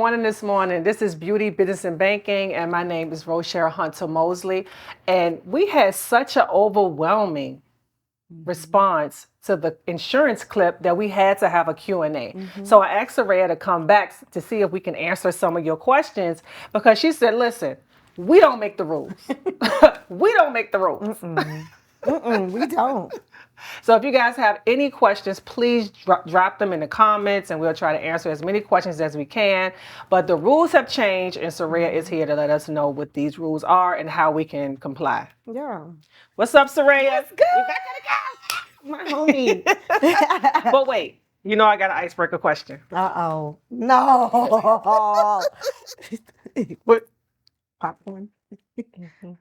morning this morning. This is Beauty, Business, and Banking, and my name is Rochelle Hunter Mosley. And we had such an overwhelming response to the insurance clip that we had to have a Q&A. So I asked Surayya to come back to see if we can answer some of your questions, because she said, listen, we don't make the rules. We don't make the rules. We don't. So if you guys have any questions, please drop them in the comments, and we'll try to answer as many questions as we can. But the rules have changed, and Surayya is here to let us know what these rules are and how we can comply. Yeah. What's up, Surayya? What's good? We back at My homie. it. But wait, you know I got an icebreaker question. Uh-oh. No. What? Popcorn.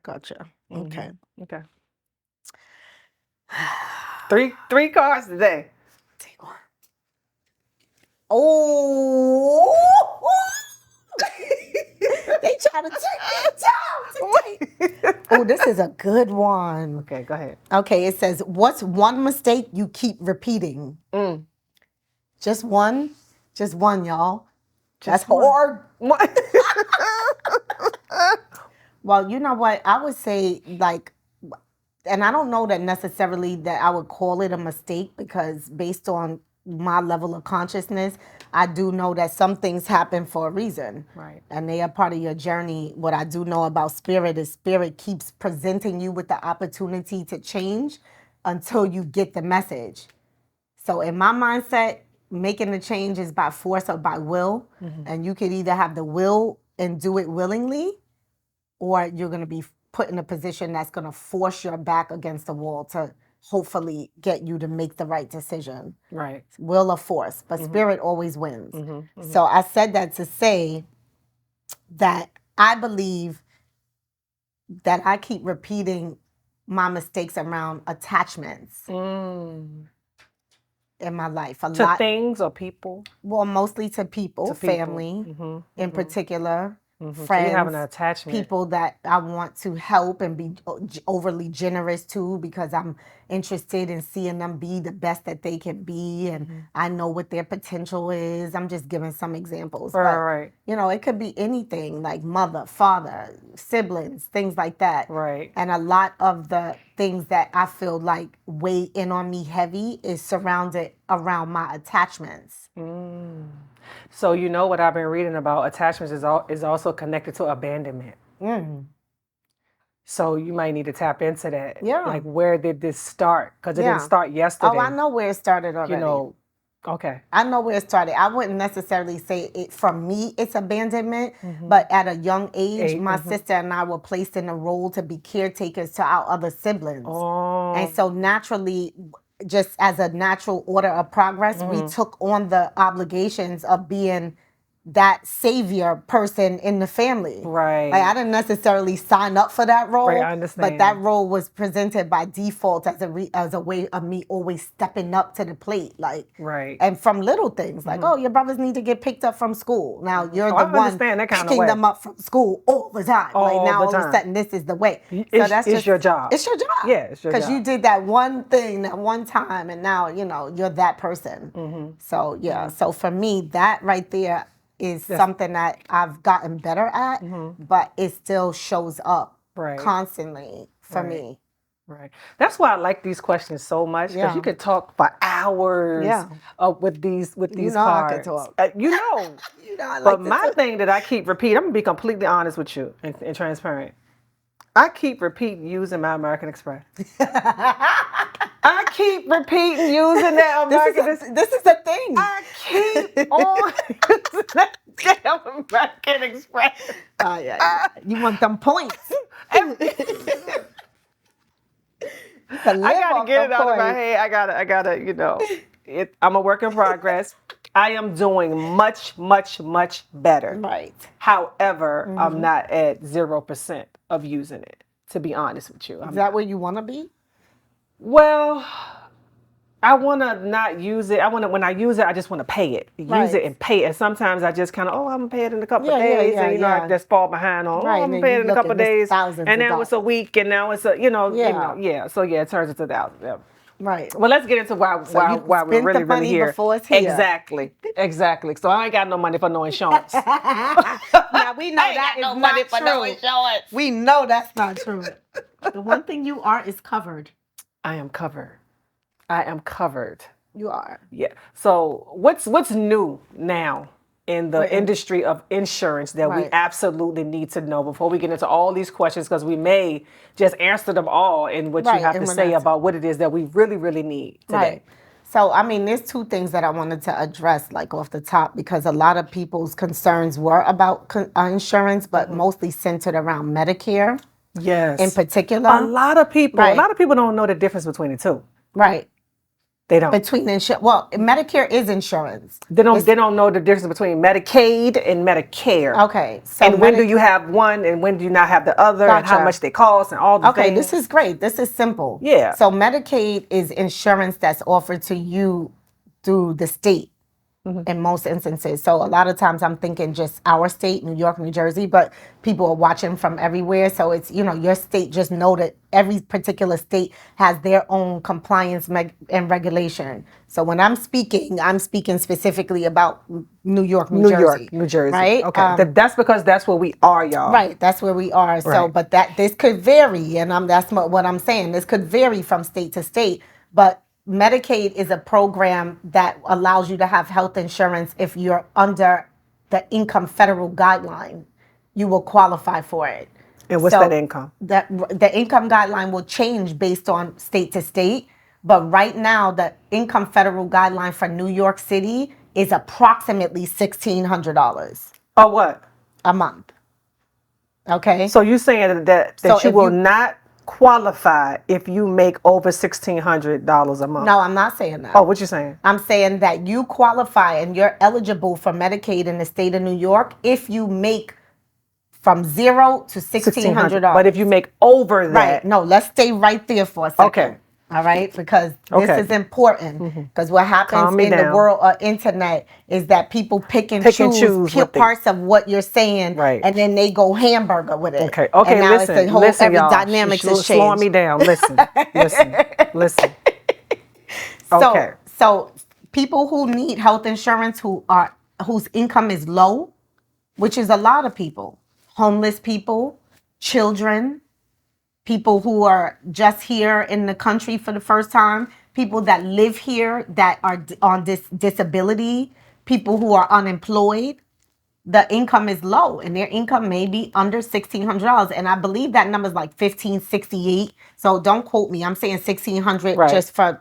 Gotcha. Okay. Okay. Three cards today. Take one. Oh. They try to take me down. Oh, this is a good one. Okay, go ahead. Okay, it says, what's one mistake you keep repeating? Just one? Just one, y'all. That's hard. What? Well, you know what? I would say, like, and I don't know that necessarily that I would call it a mistake, because based on my level of consciousness, I do know that some things happen for a reason. Right. And they are part of your journey. What I do know about spirit is spirit keeps presenting you with the opportunity to change until you get the message. So in my mindset, making the change is by force or by will. And you could either have the will and do it willingly, or you're going to be put in a position that's going to force your back against the wall to hopefully get you to make the right decision. Right. Will or force, but spirit always wins. So I said that to say that I believe that I keep repeating my mistakes around attachments in my life. To things or people? Well, mostly to people, family in particular. Friends, So you have an attachment. people that I want to help and be overly generous to, because I'm interested in seeing them be the best that they can be, and I know what their potential is. I'm just giving some examples. Right. You know, it could be anything, like mother, father, siblings, things like that. Right. And a lot of the things that I feel like weigh in on me heavy is surrounded around my attachments. So you know what I've been reading about attachments is also connected to abandonment. So you might need to tap into that. Yeah. Like, where did this start? Because it didn't start yesterday. Oh, I know where it started already. You know, okay. I know where it started. I wouldn't necessarily say it for me, it's abandonment, but at a young age, my sister and I were placed in a role to be caretakers to our other siblings. Oh. And so naturally, just as a natural order of progress, we took on the obligations of being that savior person in the family. Right. Like, I didn't necessarily sign up for that role. Right, I understand. But that role was presented by default as a way of me always stepping up to the plate. Like, right. And from little things, like, oh, your brothers need to get picked up from school. Now you're the one picking them up from school all the time. Like, now all of a sudden this is the way. So that's just your job. It's your job. Yeah, it's your job. Because you did that one thing that one time, and now, you know, you're that person. So, yeah. So for me, that right there is something that I've gotten better at, but it still shows up constantly for me. Right. That's why I like these questions so much, because you could talk for hours with these cards. I can talk. You know. I like but my thing that I keep repeating, I'm going to be completely honest with you and transparent. I keep repeating using my American Express. I keep repeating using that American. This is the thing. I keep on using that damn American Express. You want them points. I gotta get it out of my head. I gotta, you know. I'm a work in progress. I am doing much, much, much better. Right. However, I'm not at 0% of using it, to be honest with you. Is that where you want to be? Well, I want to not use it. When I use it, I just want to pay it. Use it and pay it. And sometimes I just kind of, I'm going to pay it in a couple of days. And, you know, I just fall behind on, I'm going to pay it in a couple of days. And now it's a week, and now it's a, So, it turns into that. Right. Well, let's get into why You why we're spent the really money here. before it's here. Exactly. So I ain't got no money for no insurance. Now we know that is no not money for true. no insurance. We know that's not true. The one thing you are is covered. I am covered. I am covered. You are. Yeah. So what's new now in the industry of insurance that we Right. absolutely need to know before we get into all these questions, because we may just answer them all in what you Right, have and to we're say not- about what it is that we really, really need today. Right. So, I mean, there's two things that I wanted to address, like off the top, because a lot of people's concerns were about insurance, but mostly centered around Medicare Yes. in particular. A lot of people Right. don't know the difference between the two. Right. They don't. Between insurance, well, Medicare is insurance. They don't know the difference between Medicaid and Medicare. Okay. So And when do you have one and when do you not have the other, and how Gotcha. much they cost and all the Okay, things. this is great. This is simple. Yeah. So Medicaid is insurance that's offered to you through the state in most instances. So a lot of times I'm thinking just our state, New York, New Jersey, but people are watching from everywhere. So it's, your state, just know that every particular state has their own compliance and regulation. So when I'm speaking specifically about New York, New Jersey. New Jersey. Right? Okay. That's because that's where we are, y'all. Right, that's where we are. So, Right. but this could vary, and that's what I'm saying. This could vary from state to state. But Medicaid is a program that allows you to have health insurance if you're under the income federal guideline. You will qualify for it. And what's that income? The income guideline will change based on state to state. But right now, the income federal guideline for New York City is approximately $1,600 Oh, what? a month. Okay. So you're saying that So you if will you- not qualify if you make over $1,600 a month? No, I'm not saying that. Oh, what you saying? I'm saying that you qualify and you're eligible for Medicaid in the state of New York if you make from $0 to $1,600. But if you make over that, Right. No, let's stay right there for a second. Okay. All right, because Okay. this is important. Because what happens Calm me in the down. world of internet is that people pick and choose what they- parts of what you're saying, Right. and then they go hamburger with it. Okay. And now Listen. it's the whole Listen, every y'all. dynamics She's has slowing me changed. down. Listen. Okay. So people who need health insurance whose income is low, which is a lot of people, homeless people, children, people who are just here in the country for the first time, people that live here that are on disability, people who are unemployed, the income is low and their income may be under $1,600. And I believe that number is like $1,568. So don't quote me. I'm saying 1,600 Right. just for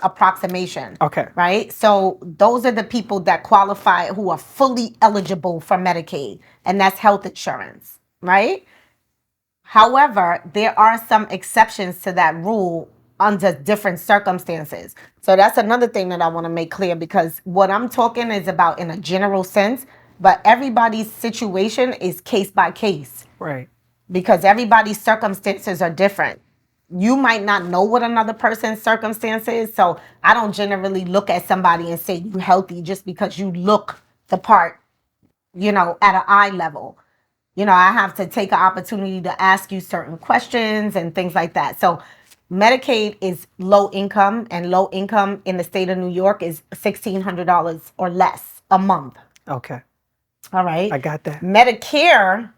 approximation. Okay. Right? So those are the people that qualify who are fully eligible for Medicaid, and that's health insurance, right? However, there are some exceptions to that rule under different circumstances. So that's another thing that I want to make clear, because what I'm talking is about in a general sense, but everybody's situation is case by case Right. because everybody's circumstances are different. You might not know what another person's circumstance is, so I don't generally look at somebody and say you're healthy just because you look the part, at an eye level. I have to take an opportunity to ask you certain questions and things like that. So Medicaid is low income, and low income in the state of New York is $1,600 or less a month. Okay. All right. I got that. Medicare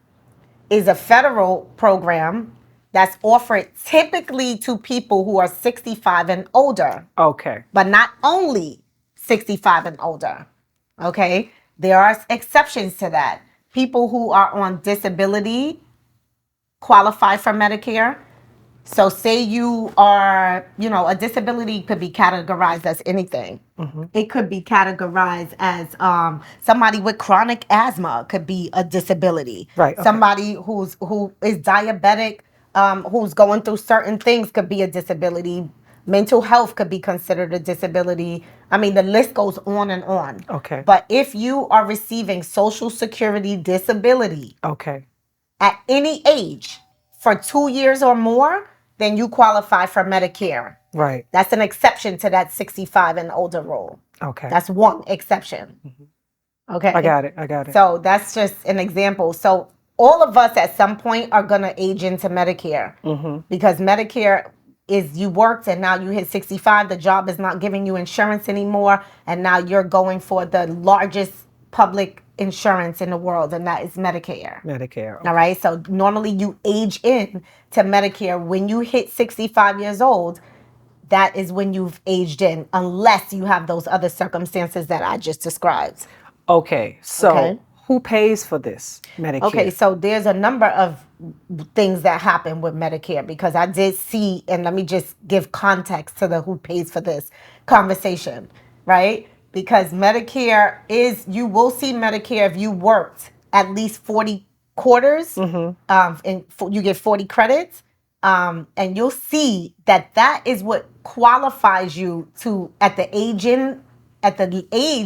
is a federal program that's offered typically to people who are 65 and older, Okay. but not only 65 and older. Okay. There are exceptions to that. People who are on disability qualify for Medicare. So say you are, a disability could be categorized as anything. It could be categorized as somebody with chronic asthma could be a disability. Right, okay. Somebody who is diabetic, who's going through certain things could be a disability. Mental health could be considered a disability. I mean, the list goes on and on. Okay. But if you are receiving Social Security disability Okay. at any age for 2 years or more, then you qualify for Medicare. Right. That's an exception to that 65 and older rule. Okay. That's one exception. Okay. I got it. So that's just an example. So all of us at some point are going to age into Medicare because Medicare is you worked and now you hit 65, the job is not giving you insurance anymore, and now you're going for the largest public insurance in the world, and that is Medicare. Medicare. Okay. All right. So normally you age in to Medicare when you hit 65 years old. That is when you've aged in, unless you have those other circumstances that I just described. Okay. So Okay. who pays for this Medicare? Okay, so there's a number of things that happen with Medicare, because I did see, and let me just give context to the who pays for this conversation, right? Because Medicare is, you will see Medicare if you worked at least 40 quarters, and you get 40 credits, and you'll see that that is what qualifies you to, at the age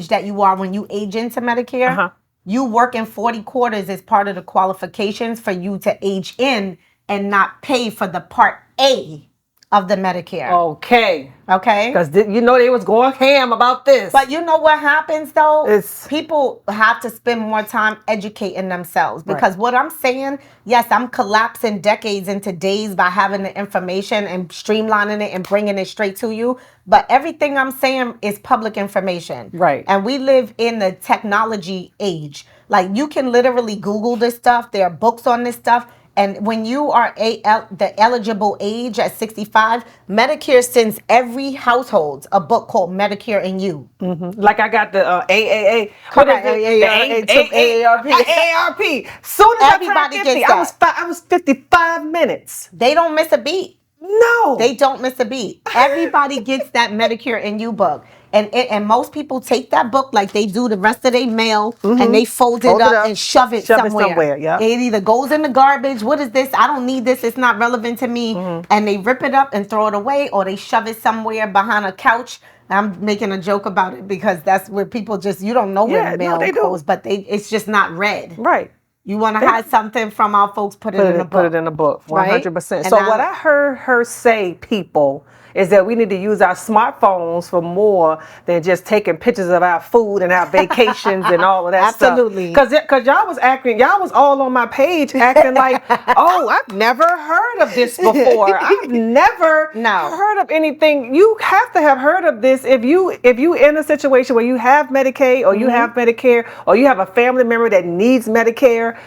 that you are when you age into Medicare. You working 40 quarters is part of the qualifications for you to age in and not pay for the Part A of the Medicare. Okay. Okay? Because you know they was going ham about this. But you know what happens though? It's- People have to spend more time educating themselves, because what I'm saying, yes, I'm collapsing decades into days by having the information and streamlining it and bringing it straight to you. But everything I'm saying is public information. Right. And we live in the technology age. Like, you can literally Google this stuff. There are books on this stuff. And when you are the eligible age at 65, Medicare sends every household a book called Medicare and You. Like I got the AAA. Correct. AARP. AARP. Soon as Everybody I turned 50, gets that. I was 55 minutes. They don't miss a beat. No. They don't miss a beat. Everybody gets that Medicare and You book. And most people take that book like they do the rest of their mail, and they fold it up and shove it somewhere. Yeah. It either goes in the garbage. What is this? I don't need this. It's not relevant to me. And they rip it up and throw it away, or they shove it somewhere behind a couch. I'm making a joke about it because that's where people just, you don't know where the mail goes, but it's just not read. Right. You want to hide something from our folks, put it in the book. Put it in the book, 100%. Right? So what I heard her say, people, is that we need to use our smartphones for more than just taking pictures of our food and our vacations and all of that Absolutely. stuff. Because y'all was all on my page acting like, oh, I've never heard of this before. I've never heard of anything. You have to have heard of this if you in a situation where you have Medicaid or you have Medicare or you have a family member that needs Medicare.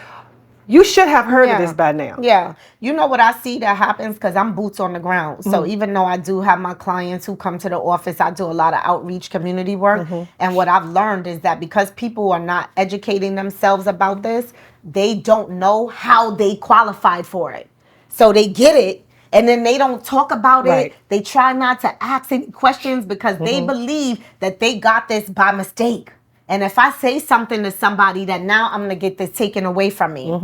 You should have heard of this by now. Yeah. You know what I see that happens, because I'm boots on the ground. So even though I do have my clients who come to the office, I do a lot of outreach community work. And what I've learned is that because people are not educating themselves about this, they don't know how they qualified for it. So they get it, and then they don't talk about it. They try not to ask any questions because they believe that they got this by mistake. And if I say something to somebody, that now I'm going to get this taken away from me,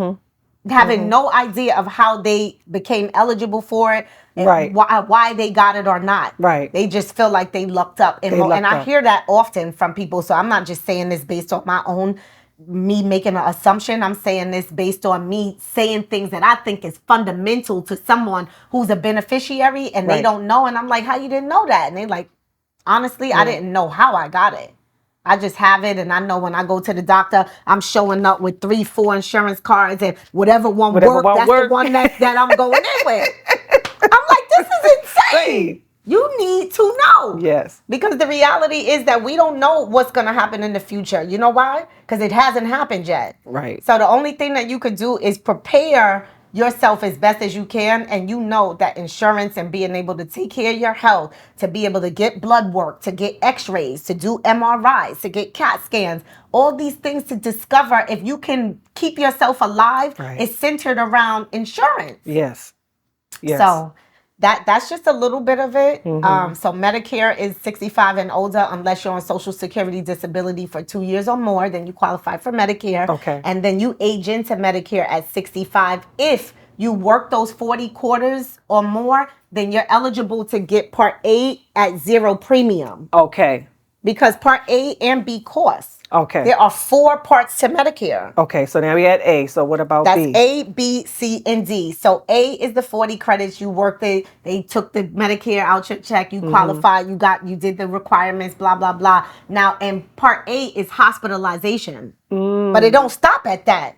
having no idea of how they became eligible for it, and why they got it or not. Right. They just feel like they lucked up. And I hear that often from people. So I'm not just saying this based on me making an assumption. I'm saying this based on me saying things that I think is fundamental to someone who's a beneficiary, and they don't know. And I'm like, how you didn't know that? And they're like, honestly, I didn't know how I got it. I just have it, and I know when I go to the doctor, I'm showing up with 3-4 insurance cards, and whatever one works, that's the one that I'm going in with. I'm like, this is insane. You need to know. Yes. Because the reality is that we don't know what's going to happen in the future. You know why? Because it hasn't happened yet. Right. So the only thing that you could do is prepare yourself as best as you can, and you know that insurance and being able to take care of your health, to be able to get blood work, to get x-rays, to do MRIs, to get CAT scans, all these things to discover if you can keep yourself alive is centered around insurance. Yes. So that's just a little bit of it. So Medicare is 65 and older, unless you're on Social Security disability for 2 years or more, then you qualify for Medicare. Okay. And then you age into Medicare at 65. If you work those 40 quarters or more, then you're eligible to get Part A at 0 premium. Okay. Because Part A and B costs. Okay. There are 4 parts to Medicare. Okay, so now we had A. So what about B? That's A, B, C, and D. So A is the 40 credits you worked. They took the Medicare out your check. You qualified. You did the requirements. Blah blah blah. Now, and Part A is hospitalization, but it don't stop at that.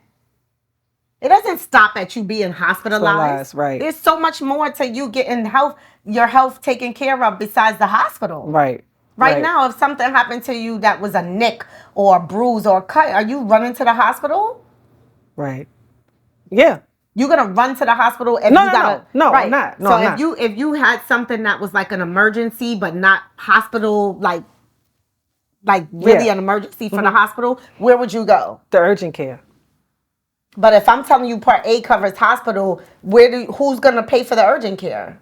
It doesn't stop at you being hospitalized. Right. There's so much more to you getting your health taken care of besides the hospital. Right. Right now, if something happened to you that was a nick or a bruise or a cut, are you running to the hospital? Right. Yeah. You're gonna run to the hospital if No, you gotta. no, right. I'm not. No, so I'm if not. you had something that was like an emergency, but not hospital, like really an emergency for the hospital, where would you go? The urgent care. But if I'm telling you Part A covers hospital, who's gonna pay for the urgent care?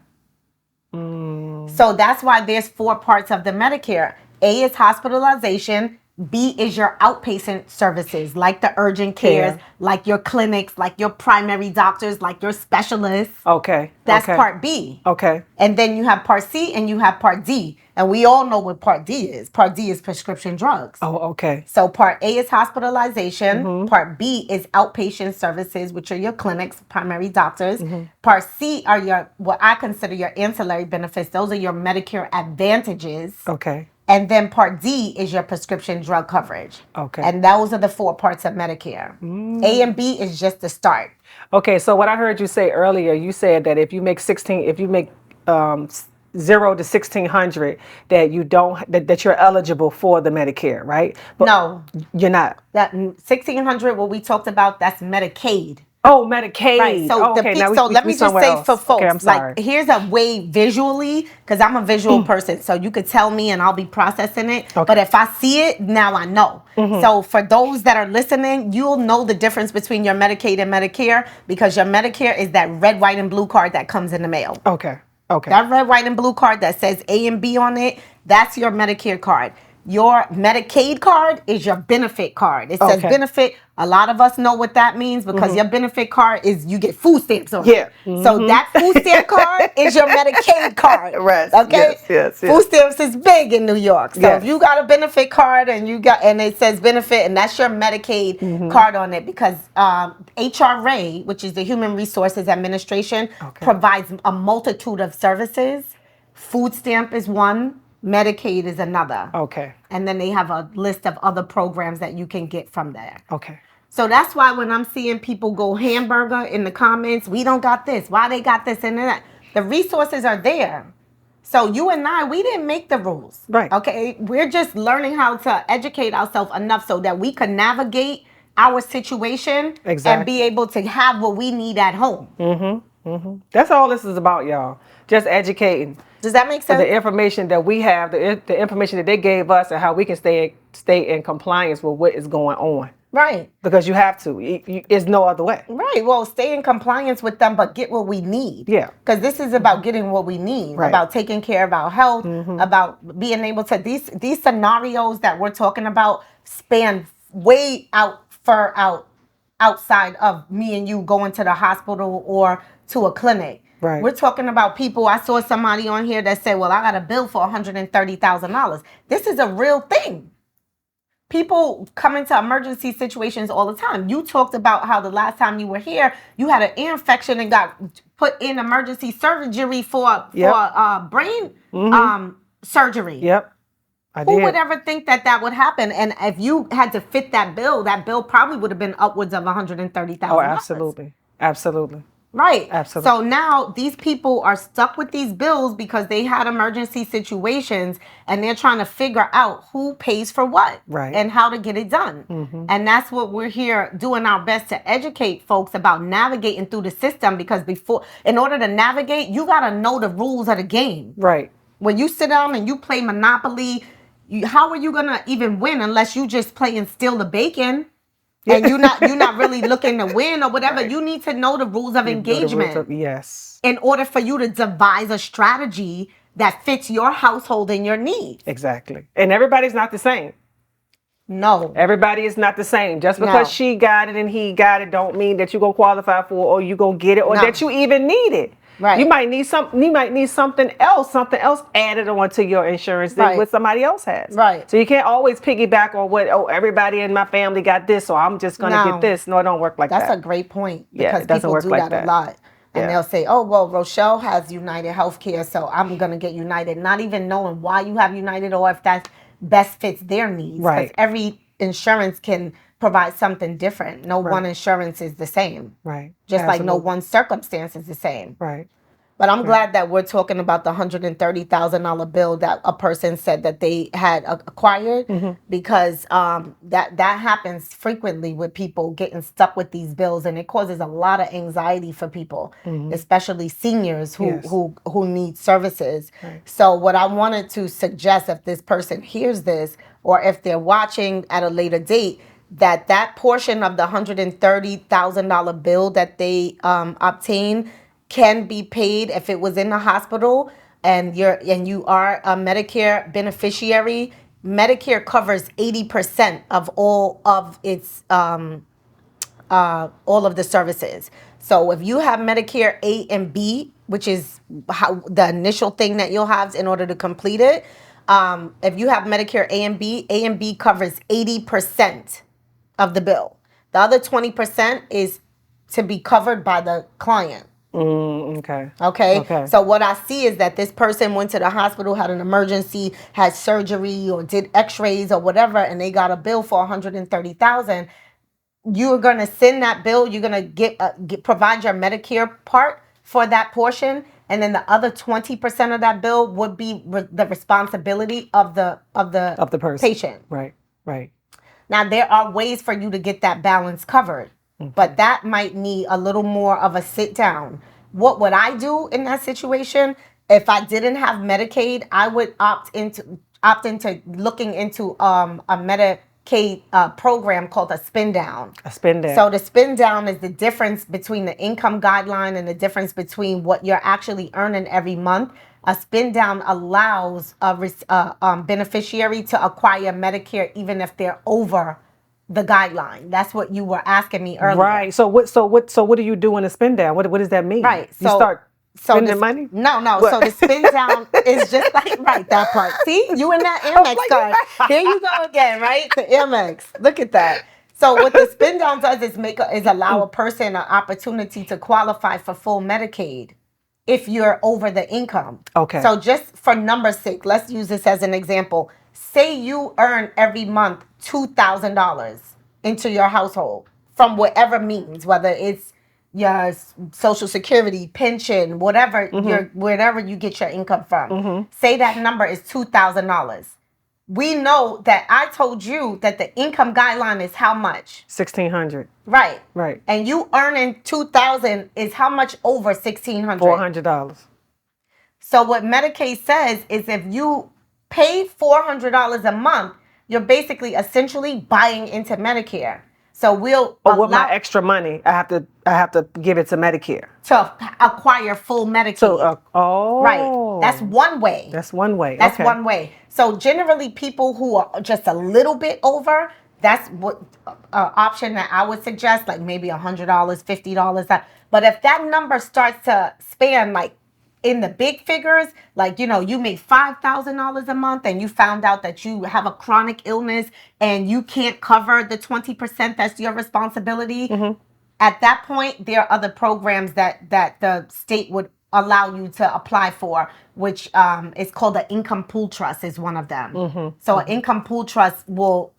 So that's why there's 4 parts of the Medicare. A is hospitalization. B is your outpatient services, like the urgent cares, like your clinics, like your primary doctors, like your specialists. Okay. That's Part B. Okay. And then you have Part C and you have Part D. And we all know what Part D is. Part D is prescription drugs. Oh, okay. So Part A is hospitalization. Part B is outpatient services, which are your clinics, primary doctors. Part C are what I consider your ancillary benefits. Those are your Medicare advantages. Okay. And then Part D is your prescription drug coverage. Okay. And those are the 4 parts of Medicare. A and B is just the start. Okay, so what I heard you say earlier, you said that if you make 0 to 1,600, that you don't that you're eligible for the Medicare, right? But no, you're not. That 1,600, what we talked about, that's Medicaid. Oh, Medicaid. Right. So, let me just say for folks, okay, I'm sorry. like, here's a way visually, because I'm a visual person, so you could tell me and I'll be processing it. Okay. But if I see it, now I know. So for those that are listening, you'll know the difference between your Medicaid and Medicare, because your Medicare is that red, white, and blue card that comes in the mail. Okay. Okay. That red, white, and blue card that says A and B on it, that's your Medicare card. Your Medicaid card is your benefit card. It says benefit. A lot of us know what that means, because your benefit card is you get food stamps on it. So that food stamp card is your Medicaid card. Right. Okay? Yes. Food stamps is big in New York. So if you got a benefit card and it says benefit, and that's your Medicaid card on it, because HRA, which is the Human Resources Administration, provides a multitude of services. Food stamp is one. Medicaid is another. Okay. And then they have a list of other programs that you can get from there. Okay. So that's why when I'm seeing people go hamburger in the comments, we don't got this, why they got this and that. The resources are there. So you and I, we didn't make the rules. Right. Okay. We're just learning how to educate ourselves enough so that we can navigate our situation and be able to have what we need at home. That's all this is about, y'all. Just educating. Does that make sense? The information that we have, the information that they gave us, and how we can stay in compliance with what is going on. Right. Because you have to. It's no other way. Right. Well, stay in compliance with them, but get what we need. Yeah. Because this is about getting what we need, about taking care of our health, about being able to, these scenarios that we're talking about span way outside of me and you going to the hospital or to a clinic. Right. We're talking about people. I saw somebody on here that said, well, I got a bill for $130,000. This is a real thing. People come into emergency situations all the time. You talked about how the last time you were here, you had an ear infection and got put in emergency surgery for brain surgery. Yep. Who would ever think that would happen? And if you had to fit that bill probably would have been upwards of $130,000. Oh, absolutely. Absolutely. Right. Absolutely. So now these people are stuck with these bills because they had emergency situations, and they're trying to figure out who pays for what and how to get it done. And that's what we're here doing our best to educate folks about, navigating through the system, because in order to navigate, you got to know the rules of the game. Right. When you sit down and you play Monopoly, how are you going to even win unless you just play and steal the bacon? And you're not really looking to win or whatever. Right. You need to know the rules of engagement. Yes. In order for you to devise a strategy that fits your household and your needs. Exactly. And everybody's not the same. No. Everybody is not the same. Just because she got it and he got it don't mean that you're going to qualify for, or you're going to get it, or that you even need it. Right. You might need something else added onto your insurance than what somebody else has. Right. So you can't always piggyback on everybody in my family got this, so I'm just going to get this. No, it don't work like that. That's a great point, because people do like that a lot. And they'll say, oh, well, Rochelle has United Healthcare, so I'm going to get United, not even knowing why you have United or if that best fits their needs. Right. Because every insurance can provides something different. No Right. one insurance is the same. Right. Just like no Absolutely. one circumstance is the same. Right. But I'm glad that we're talking about the $130,000 bill that a person said that they had acquired, because that happens frequently with people getting stuck with these bills, and it causes a lot of anxiety for people, especially seniors who Yes. who need services. Right. So what I wanted to suggest, if this person hears this, or if they're watching at a later date, that portion of the $130,000 bill that they obtain can be paid if it was in the hospital and you are a Medicare beneficiary. Medicare covers 80% of all of its all of the services. So if you have Medicare A and B, which is how the initial thing that you'll have in order to complete it, if you have Medicare A and B covers 80% of the bill. The other 20% is to be covered by the client. Okay. Okay. Okay. So what I see is that this person went to the hospital, had an emergency, had surgery, or did X-rays or whatever, and they got a bill for $130,000. You're gonna send that bill. You're gonna provide your Medicare part for that portion, and then the other 20% of that bill would be the responsibility of the person. patient. Right. Right. Now, there are ways for you to get that balance covered, but that might need a little more of a sit down. What would I do in that situation? If I didn't have Medicaid, I would opt into looking into a Medicaid program called a spin down. A spin down. So the spin down is the difference between the income guideline and the difference between what you're actually earning every month. A spin down allows a beneficiary to acquire Medicare even if they're over the guideline. That's what you were asking me earlier. Right. So what do you do in a spin down? What does that mean? Right. You start spending the, money? No. What? So the spin down is just like, right, that part. See, you in that Amex card. Here you go again, right? The Amex. Look at that. So what the spin down does is allow a person an opportunity to qualify for full Medicaid if you're over the income. Okay. So just for number's sake, let's use this as an example. Say you earn every month $2,000 into your household from whatever means, whether it's your Social Security, pension, whatever wherever you get your income from. Say that number is $2,000. We know that I told you that the income guideline is how much? $1,600. Right. Right. And you earning $2,000 is how much over $1,600? $400. So what Medicaid says is if you pay $400 a month, you're basically essentially buying into Medicare. So we'll But with my extra money, I have to give it to Medicare to acquire full Medicaid. So right. That's one way. That's one way. That's okay. one way. So generally, people who are just a little bit over, that's what option that I would suggest, like maybe $100, $50. But if that number starts to span like in the big figures, like, you know, you make $5,000 a month and you found out that you have a chronic illness and you can't cover the 20% that's your responsibility. At that point, there are other programs that the state would allow you to apply for, which is called an income pool trust is one of them. So an income pool trust will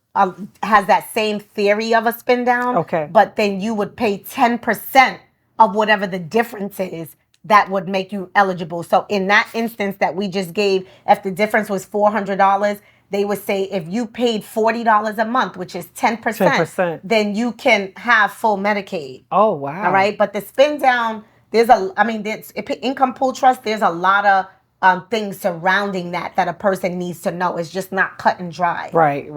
has that same theory of a spin down. Okay. But then you would pay 10% of whatever the difference is that would make you eligible. So in that instance that we just gave, if the difference was $400, they would say if you paid $40 a month, which is 10%, then you can have full Medicaid. Oh, wow. All right. But the spin down, there's income pool trust, there's a lot of things surrounding that a person needs to know. It's just not cut and dry. Right.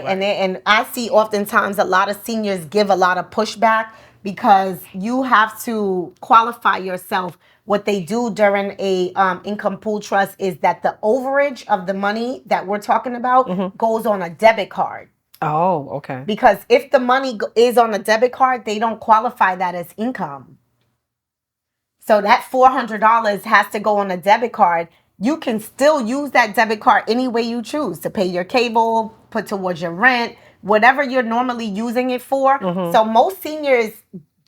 And I see oftentimes a lot of seniors give a lot of pushback because you have to qualify yourself. What they do during a income pool trust is that the overage of the money that we're talking about goes on a debit card. Oh, okay. Because if the money is on a debit card, they don't qualify that as income. So that $400 has to go on a debit card. You can still use that debit card any way you choose to pay your cable, put towards your rent, whatever you're normally using it for. So most seniors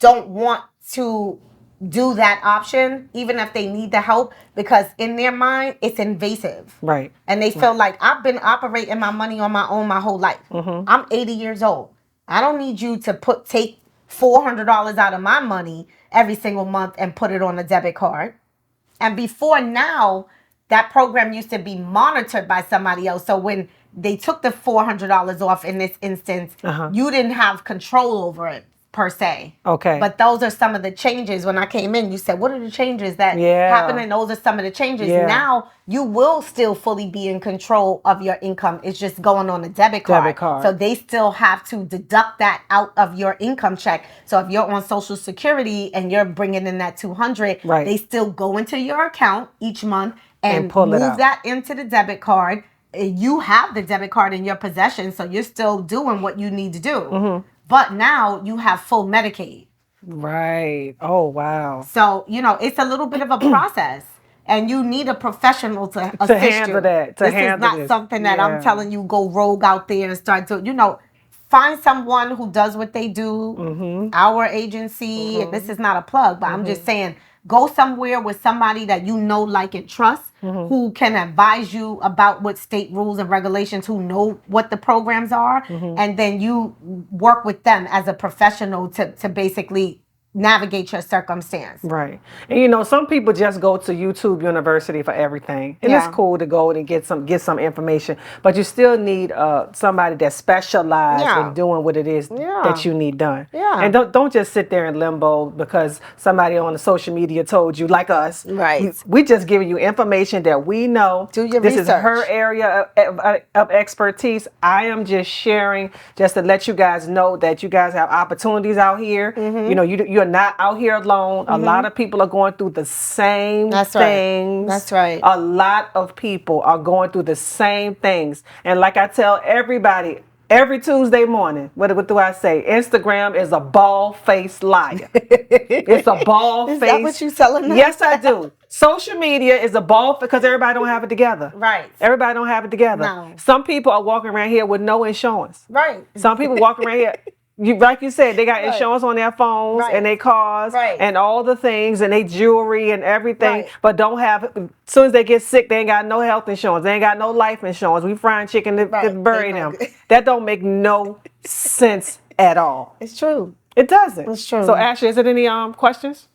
don't want to do that option, even if they need the help, because in their mind, it's invasive. Right. And they feel like, I've been operating my money on my own my whole life. I'm 80 years old. I don't need you to take $400 out of my money every single month and put it on a debit card. And before now, that program used to be monitored by somebody else. So when they took the $400 off in this instance, you didn't have control over it per se. Okay. But those are some of the changes. When I came in, you said, what are the changes that happen? And those are some of the changes. Yeah. Now, you will still fully be in control of your income. It's just going on a debit card. So they still have to deduct that out of your income check. So if you're on Social Security and you're bringing in that $200, they still go into your account each month and move that into the debit card. You have the debit card in your possession, so you're still doing what you need to do. But now you have full Medicaid. Right. Oh, wow. So, it's a little bit of a process. And you need a professional to assist handle you. that. This is not something that I'm telling you go rogue out there and start to, find someone who does what they do. Our agency, and this is not a plug, but I'm just saying, go somewhere with somebody that you know, like, and trust, who can advise you about what state rules and regulations, who know what the programs are, and then you work with them as a professional to basically navigate your circumstance. Right. And some people just go to YouTube University for everything. And it's cool to go and get some information. But you still need somebody that specializes in doing what it is that you need done. And don't just sit there in limbo because somebody on the social media told you, like us. Right. We just giving you information that we know. Do your this research. Is her area of expertise. I am just sharing just to let you guys know that you guys have opportunities out here. You're not out here alone. A lot of people are going through the same things. That's right. A lot of people are going through the same things. And like I tell everybody, every Tuesday morning, what do I say? Instagram is a bald-faced liar. It's a bald-faced. Is that what you telling them? Yes, I do. Social media is a ball because everybody don't have it together. Right. Everybody don't have it together. No. Some people are walking around here with no insurance. Right. Some people walking around here. Like you said, they got insurance on their phones and their cars and all the things and their jewelry and everything, but don't have, as soon as they get sick, they ain't got no health insurance. They ain't got no life insurance. We frying chicken to bury them. That don't make no sense at all. It's true. It doesn't. It's true. So Ashley, is there any questions?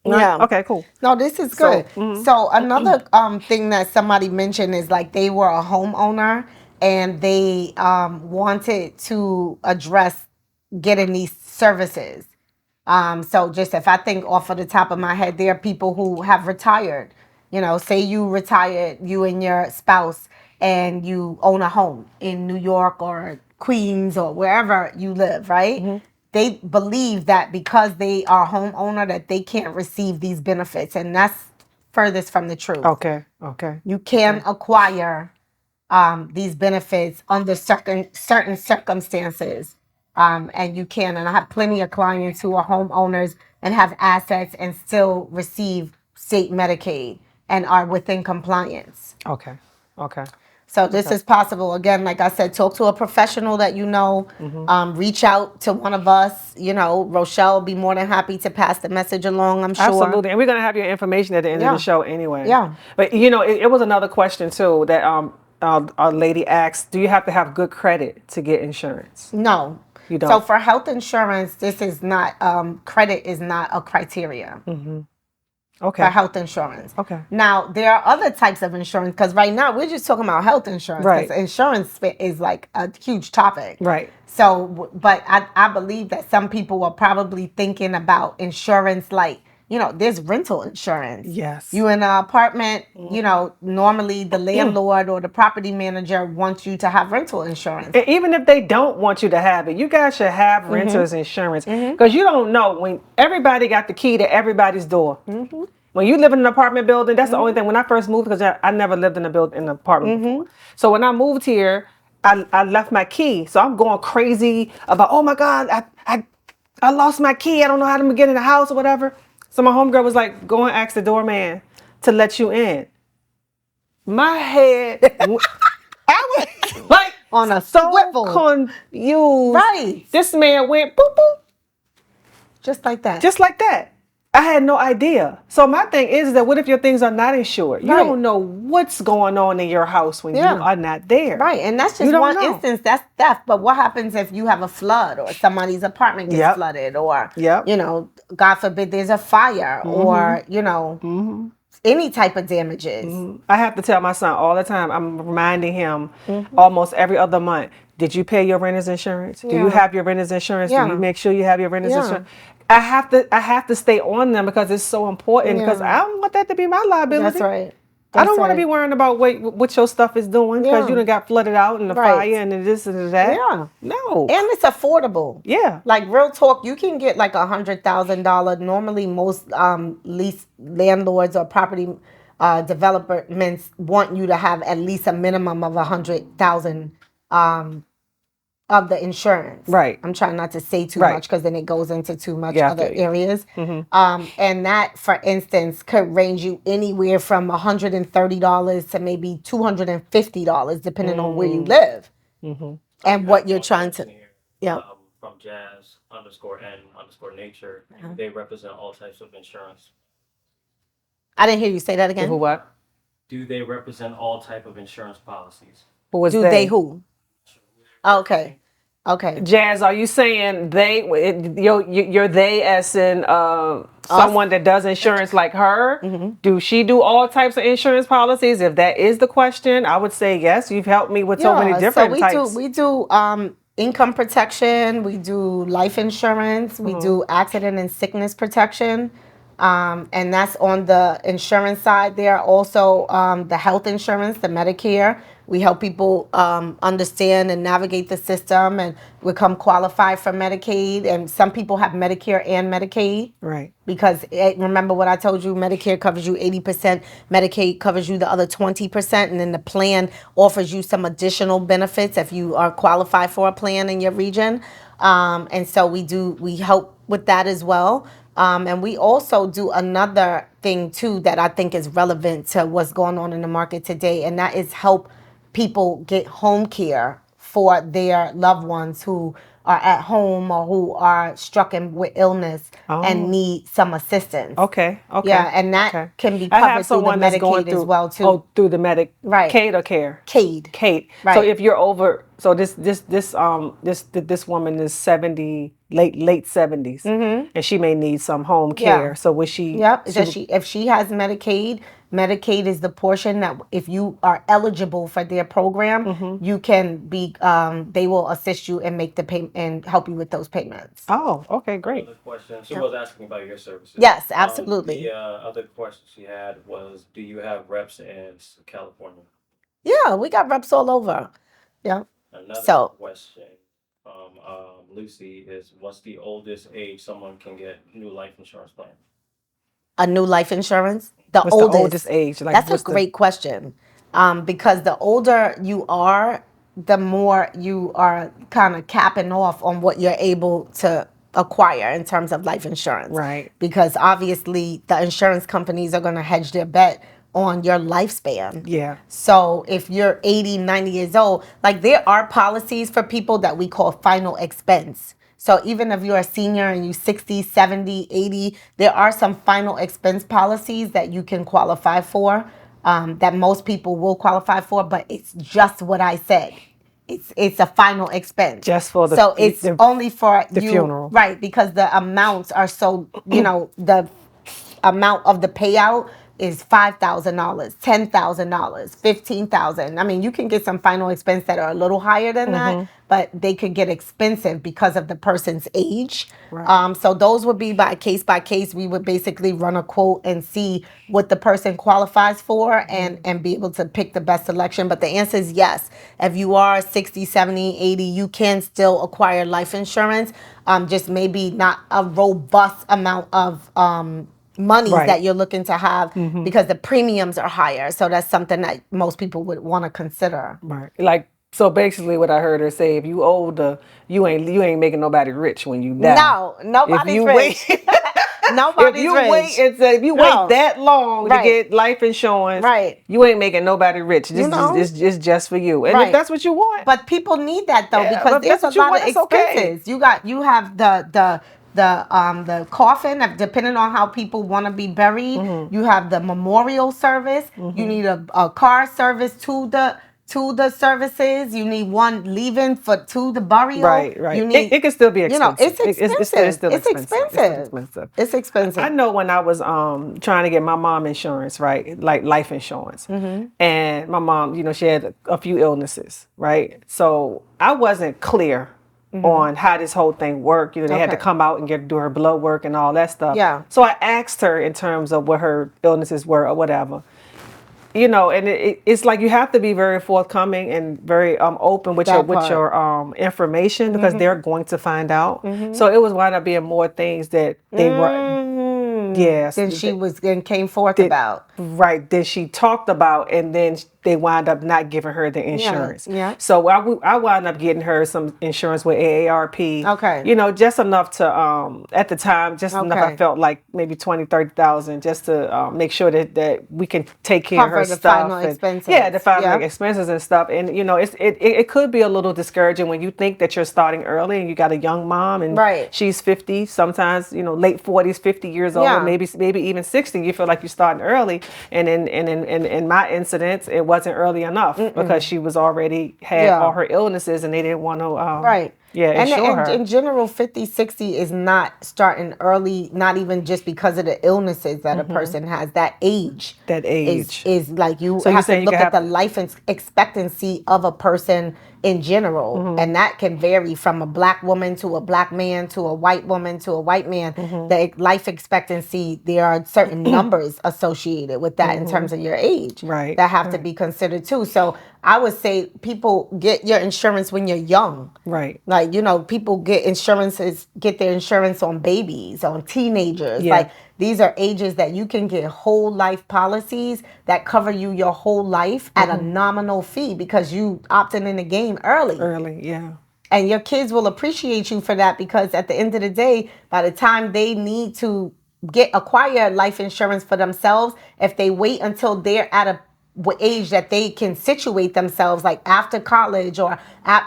Yeah. Okay, cool. No, this is good. So another thing that somebody mentioned is like they were a homeowner and they wanted to address getting these services. So just if I think off of the top of my head, there are people who have retired. Say you retired, you and your spouse, and you own a home in New York or Queens or wherever you live, right? They believe that because they are a homeowner that they can't receive these benefits. And that's furthest from the truth. Okay. You can acquire these benefits under certain circumstances. And you can. And I have plenty of clients who are homeowners and have assets and still receive state Medicaid and are within compliance. Okay. So this is possible. Again, like I said, talk to a professional that you know. Reach out to one of us. Rochelle will be more than happy to pass the message along, I'm sure. Absolutely. And we're going to have your information at the end of the show anyway. Yeah. But, it was another question, too, that a lady asked, do you have to have good credit to get insurance? No. You don't? So for health insurance, this is not, credit is not a criteria. Okay. For health insurance. Okay. Now, there are other types of insurance, because right now we're just talking about health insurance. Right. Because insurance is like a huge topic. Right. So, but I believe that some people are probably thinking about insurance like, there's rental insurance. Yes. You in an apartment, normally the landlord or the property manager wants you to have rental insurance. And even if they don't want you to have it, you guys should have renters insurance. Because you don't know when everybody got the key to everybody's door. When you live in an apartment building, that's the only thing. When I first moved, because I never lived in an apartment before. So when I moved here, I left my key. So I'm going crazy about, oh my God, I lost my key. I don't know how to get in the house or whatever. So my homegirl was like, go and ask the doorman to let you in. My head, I was like on a so swivel. Confused. Right. This man went boop boop. Just like that. Just like that. I had no idea. So my thing is that what if your things are not insured? You Right. don't know what's going on in your house when you Yeah. are not there. Right, and that's You just don't one know. instance. That's theft. But what happens if you have a flood or somebody's apartment gets Yep. flooded, or Yep. you know, God forbid, there's a fire, or you know, any type of damages. I have to tell my son all the time. I'm reminding him almost every other month. Did you pay your renter's insurance? Do you Yeah. have your renter's insurance? Do Yeah. you make sure you have your renter's Yeah. insurance? I have to stay on them because it's so important. Because Yeah. I don't want that to be my liability. That's right. I don't That's want to be right. worrying about what your stuff is doing because Yeah. you done got flooded out and the Right. fire and the this and the that. Yeah. No. And it's affordable. Yeah. Like real talk, you can get like $100,000. Normally, most lease landlords or property developments want you to have at least a minimum of 100,000 of the insurance. Right. I'm trying not to say too Right. much because then it goes into too much Yeah, I other feel you. areas. And that, for instance, could range you anywhere from $130 to maybe $250, depending on where you live and what you're trying to. Yeah. From Jazz _N _Nature, they represent all types of insurance. I didn't hear you say that again. Who what? Do they represent all type of insurance policies? Who was Do they who? Okay. Okay. Jazz, are you saying you're they as in someone that does insurance like her? Do she do all types of insurance policies? If that is the question, I would say yes. You've helped me with so many different types. We do income protection. We do life insurance. We do accident and sickness protection. And that's on the insurance side. There are also the health insurance, the Medicare. We help people understand and navigate the system and become qualified for Medicaid. And some people have Medicare and Medicaid. Right. Because remember what I told you, Medicare covers you 80%, Medicaid covers you the other 20%, and then the plan offers you some additional benefits if you are qualified for a plan in your region. And so we help with that as well. And we also do another thing too that I think is relevant to what's going on in the market today, and that is help people get home care for their loved ones who are at home or who are stricken with illness and need some assistance. Okay. Okay. Yeah, and that can be I have covered through the someone that's going Medicaid through as well too. Oh, through the Medicaid Right. or care. Cade. So Right. if you're over, so this woman is 70, late 70s, and she may need some home care. Yeah. So was she? Yep. If she has Medicaid, Medicaid is the portion that if you are eligible for their program, you can be. They will assist you and make the payment and help you with those payments. Oh, okay, great. Another question. She was asking about your services. Yes, absolutely. The other question she had was, do you have reps in California? Yeah, we got reps all over. Yeah. Another question from Lucy is, what's the oldest age someone can get new life insurance plan? A new life insurance? What's the oldest age? Like, That's a what's the- great question. Because the older you are, the more you are kind of capping off on what you're able to acquire in terms of life insurance. Right. Because obviously the insurance companies are going to hedge their bet on your lifespan. Yeah. So if you're 80, 90 years old, like there are policies for people that we call final expense. So even if you're a senior and you're 60, 70, 80, there are some final expense policies that you can qualify for, that most people will qualify for, but it's just what I said. It's a final expense. Just for the So it's only for the you, funeral. right? Because the amounts are so, the amount of the payout is $5,000, $10,000, $15,000. I mean, you can get some final expense that are a little higher than that, but they could get expensive because of the person's age. Right. So those would be by case. We would basically run a quote and see what the person qualifies for and be able to pick the best selection. But the answer is yes. If you are 60, 70, 80, you can still acquire life insurance. Just maybe not a robust amount of monies that you're looking to have because the premiums are higher. So that's something that most people would want to consider. Right. Like, so basically what I heard her say, if you older, you ain't making nobody rich when you die. No, nobody's rich. Nobody's if you rich. wait that long to get life insurance, you ain't making nobody rich. This is just for you. And if that's what you want. But people need that though, Yeah, because but there's a that's what you lot want, of it's okay. expenses. You have the the coffin, depending on how people want to be buried. You have the memorial service. You need a car service to the services. You need one leaving to the burial. Right. You need, It can still be expensive. it's expensive. It's still It's expensive. It's expensive. I know when I was trying to get my mom insurance, right, like life insurance, and my mom, she had a few illnesses, right. So I wasn't clear on how this whole thing worked. They had to come out and do her blood work and all that stuff. Yeah. So I asked her in terms of what her illnesses were or whatever. And it's like you have to be very forthcoming and very open with your information, because they're going to find out. So it was wind up being more things that they were, yes, Then she came forth about. Right. Then she talked about, and then they wind up not giving her the insurance. Yeah. So I wound up getting her some insurance with AARP. Okay. Just enough to at the time, just enough. I felt like maybe 20,000-30,000 just to make sure that we can take care of her the stuff. final expenses. Yeah, the final expenses and stuff. And it could be a little discouraging when you think that you're starting early and you got a young mom and she's 50, sometimes late 40s, 50 years old, or maybe even 60. You feel like you're starting early, and in my incidents, it wasn't early enough because she was already had all her illnesses, and they didn't want to insure her. In general, 50, 60 is not starting early, not even just because of the illnesses that a person has. That age is like you have to look at the life expectancy of a person in general, and that can vary from a black woman to a black man to a white woman to a white man. The life expectancy, there are certain numbers associated with that in terms of your age that have to be considered too. So I would say people get your insurance when you're young. Right. Like, people get their insurance on babies, on teenagers. Like, these are ages that you can get whole life policies that cover you your whole life at a nominal fee because you opted in the game early. And your kids will appreciate you for that, because at the end of the day, by the time they need to acquire life insurance for themselves, if they wait until they're at a age that they can situate themselves, like after college or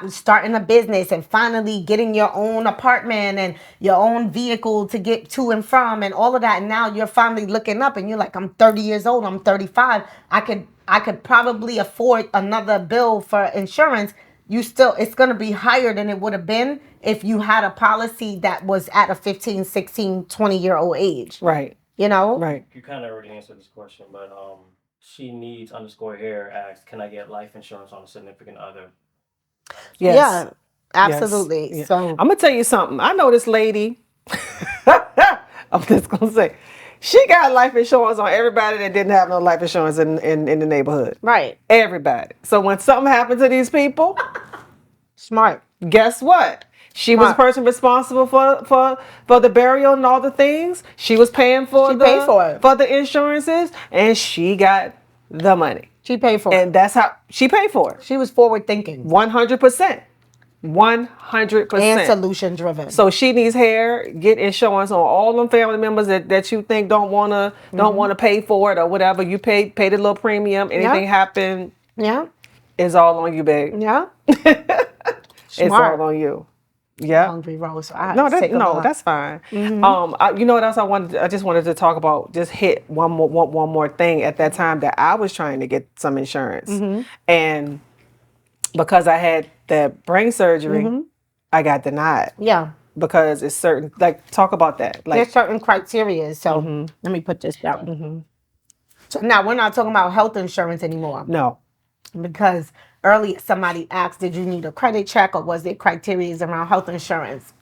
starting a business and finally getting your own apartment and your own vehicle to get to and from and all of that, and now you're finally looking up and you're like, I'm 30 years old, I'm 35, I could probably afford another bill for insurance. It's going to be higher than it would have been if you had a policy that was at a 15, 16, 20-year-old age. Right. Right. You kind of already answered this question, but she needs _hair asks, can I get life insurance on a significant other? Yes. Yeah, absolutely. Yes. So I'm gonna tell you something. I know this lady. I'm just gonna say, she got life insurance on everybody that didn't have no life insurance in the neighborhood. Right. Everybody. So when something happened to these people, smart. Guess what? She was the person responsible for the burial and all the things. She was paying for the insurances, and she got the money. She paid for it. And that's how she paid for it. She was forward thinking. 100%. 100%. And solution driven. So she needs hair, get insurance on all them family members that you think don't wanna pay for it or whatever. You paid a little premium. Anything happen, it's all on you, babe. Yeah. It's all on you. Yeah. Hungry Rose. That's fine. You know what else I just wanted to talk about. Just hit one more thing at that time that I was trying to get some insurance, and because I had that brain surgery, I got denied. Yeah. Because it's certain. Like, talk about that. Like, there's certain criteria. So let me put this down. So now we're not talking about health insurance anymore. No. Because earlier somebody asked, did you need a credit check or was there criteria around health insurance?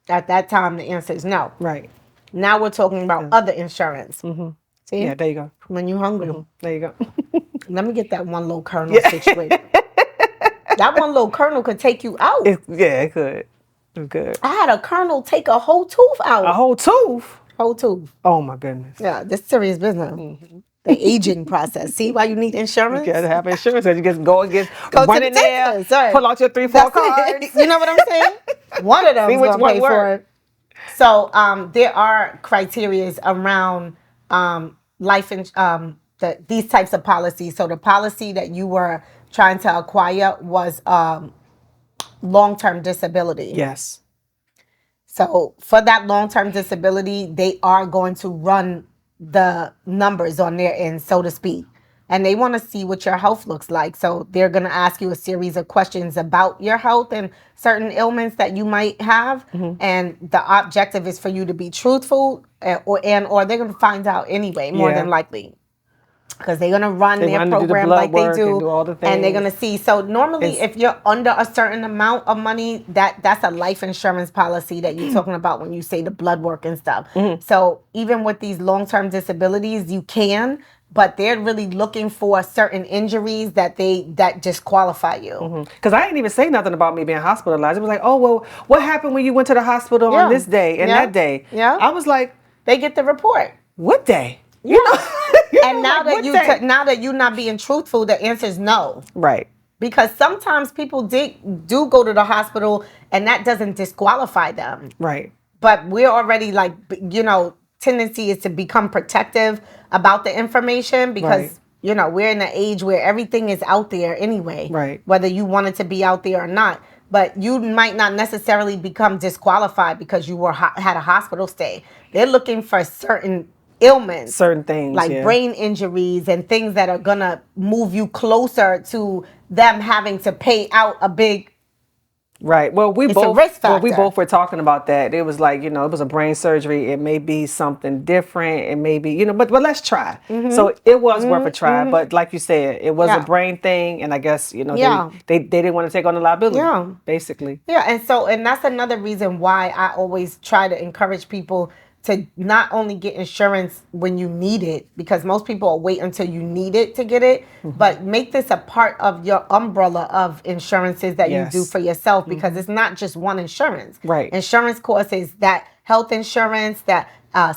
At that time, the answer is no. Right. Now we're talking about other insurance. See? Yeah, there you go. When you're hungry. There you go. Let me get that one little kernel situated. That one little kernel could take you out. It could. It could. I had a kernel take a whole tooth out. A whole tooth? Whole tooth. Oh, my goodness. Yeah, this is serious business. The aging process. See why you need insurance? You gotta have insurance. You just go run in there, pull out your 3-4 cards. You know what I'm saying? One of them is gonna pay for it. So there are criteria around these types of policies. So the policy that you were trying to acquire was long-term disability. Yes. So for that long-term disability, they are going to run the numbers on their end, so to speak. And they want to see what your health looks like. So they're going to ask you a series of questions about your health and certain ailments that you might have. And the objective is for you to be truthful, or they're going to find out anyway, more than likely. Because they're gonna run They their want to do the program blood like they work and do, do all the and they're things. gonna see. So normally, It's- if you're under a certain amount of money, that's a life insurance policy that you're talking about when you say the blood work and stuff. So even with these long-term disabilities, you can, but they're really looking for certain injuries that disqualify you. Because I didn't even say nothing about me being hospitalized. It was like, oh, well, what happened when you went to the hospital on this day and that day? Yeah. I was like, They get the report. what day? Yeah. And know, now like, that what day? now that you're not being truthful, the answer is no. Right. Because sometimes people do go to the hospital and that doesn't disqualify them. Right. But we're already like, tendency is to become protective about the information because, Right. we're in an age where everything is out there anyway. Right. Whether you want it to be out there or not. But you might not necessarily become disqualified because you had a hospital stay. They're looking for certain ailments, Certain things, like brain injuries and things that are gonna move you closer to them having to pay out a big. Right. Well, we It's a both risk well, we factor. both were talking about that. It was like, it was a brain surgery. It may be something different. It may be, but let's try. So it was worth a try. But like you said, it was a Yeah. brain thing, and I guess Yeah. they didn't want to take on the liability. Yeah. Basically. Yeah, and that's another reason why I always try to encourage people to not only get insurance when you need it, because most people will wait until you need it to get it, but make this a part of your umbrella of insurances that you do Yes. for yourself, because it's not just one insurance. Right. Insurance courses, that health insurance, that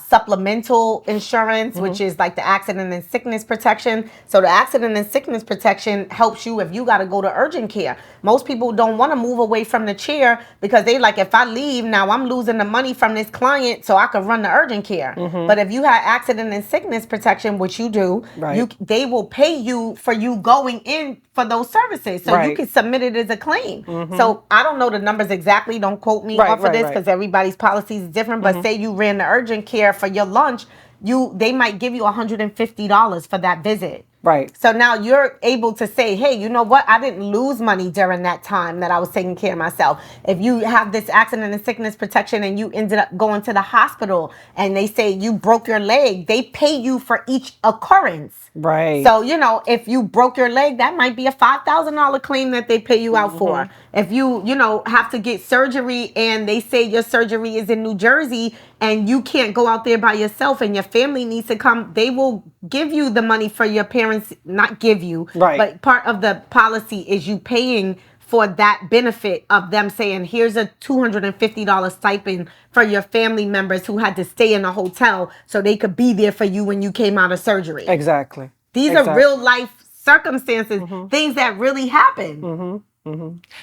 supplemental insurance, which is like the accident and sickness protection. So the accident and sickness protection helps you if you got to go to urgent care. Most people don't want to move away from the chair because they like, if I leave now, I'm losing the money from this client so I could run the urgent care. But if you have accident and sickness protection, which you do, Right. they will pay you for you going in for those services. So you Right. can submit it as a claim. So I don't know the numbers exactly. Don't quote me off of this because everybody's policy is different. But say you ran the urgent care for your lunch, they might give you $150 for that visit. Right. So now you're able to say, hey, you know what? I didn't lose money during that time that I was taking care of myself. If you have this accident and sickness protection and you ended up going to the hospital and they say you broke your leg, they pay you for each occurrence. Right. So, if you broke your leg, that might be a $5,000 claim that they pay you out for. If you, have to get surgery and they say your surgery is in New Jersey and you can't go out there by yourself and your family needs to come, they will give you the money for your parents, not give you, Right. but part of the policy is you paying for that benefit of them saying, here's a $250 stipend for your family members who had to stay in a hotel so they could be there for you when you came out of surgery. Exactly. These are real life circumstances, things that really happen.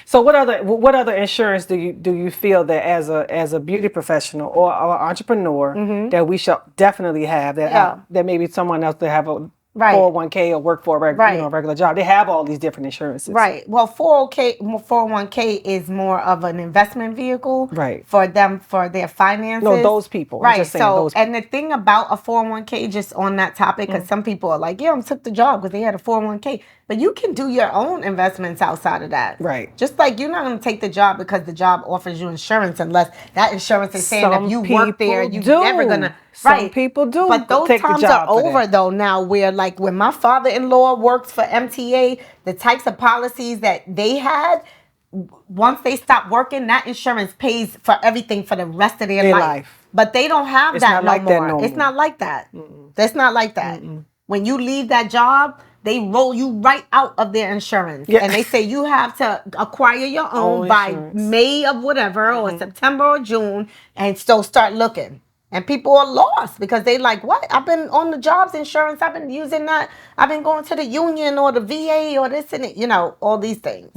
So what other insurance do you feel that as a beauty professional or entrepreneur that we should definitely have that maybe someone else to have a 401k or work for a regular job? They have all these different insurances. Right. Well, 401k is more of an investment vehicle for them, for their finances. No, those people. Right. I'm just saying those people. And the thing about a 401k, just on that topic, because some people are like, I took the job because they had a 401k. But you can do your own investments outside of that. Right. Just like you're not going to take the job because the job offers you insurance unless that insurance is saying if you work there, you're never going to. Some people do. But those times are over though now, where like when my father-in-law worked for MTA, the types of policies that they had, once they stop working, that insurance pays for everything for the rest of their life. But they don't have that no more. It's not like that. It's not like that. When you leave that job, they roll you right out of their insurance. Yeah. And they say you have to acquire your own by May of whatever, or September or June, and so start looking. And people are lost because they like, what? I've been on the jobs insurance. I've been using that. I've been going to the union or the VA or this and it, all these things.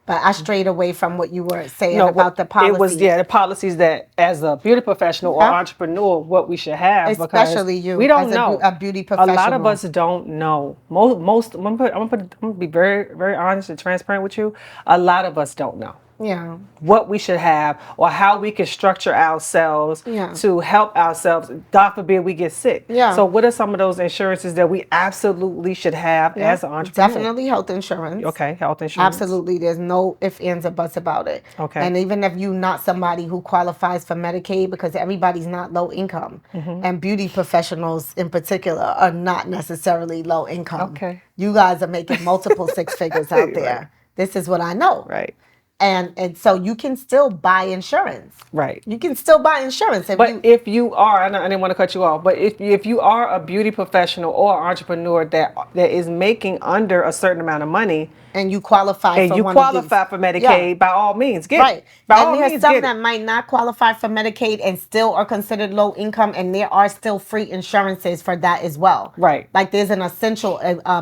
But I strayed away from what you were saying about the policies. It was, the policies that as a beauty professional or entrepreneur, what we should have. Especially you, we don't as know. A beauty professional. A lot of us don't know. Most I'm gonna be very, very honest and transparent with you. A lot of us don't know. Yeah. what we should have or how we can structure ourselves Yeah. to help ourselves. God forbid we get sick. Yeah. So what are some of those insurances that we absolutely should have Yeah. as an entrepreneur? Definitely health insurance. Okay, health insurance. Absolutely. There's no ifs, ands, or buts about it. Okay. And even if you're not somebody who qualifies for Medicaid, because everybody's not low income, and beauty professionals in particular are not necessarily low income. Okay. You guys are making multiple six figures out there. Right. This is what I know. Right. And so you can still buy insurance. Right. You can still buy insurance But if you are, I didn't want to cut you off, but if you are a beauty professional or entrepreneur that is making under a certain amount of money, and you qualify and for you one qualify of these. for Medicaid, by all means, get Right. it. By And all there's means, some get that it. might not qualify for Medicaid and still are considered low income, and there are still free insurances for that as well. Right. Like there's an essential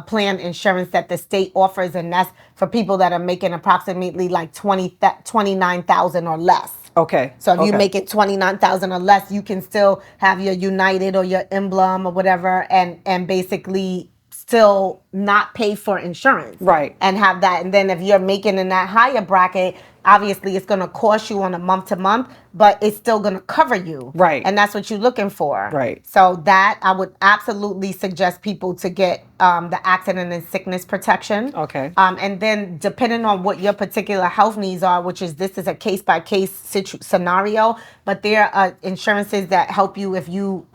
plan insurance that the state offers, and that's for people that are making approximately like 29,000 or less. Okay. So if you Okay. make it 29,000 or less, you can still have your United or your Emblem or whatever, and basically still not pay for insurance. Right. And have that. And then if you're making in that higher bracket, obviously it's going to cost you on a month to month, but it's still going to cover you. Right. And that's what you're looking for. Right. So that I would absolutely suggest people to get the accident and sickness protection. Okay. And then depending on what your particular health needs are, which is this is a case by case scenario, but there are insurances that help you if you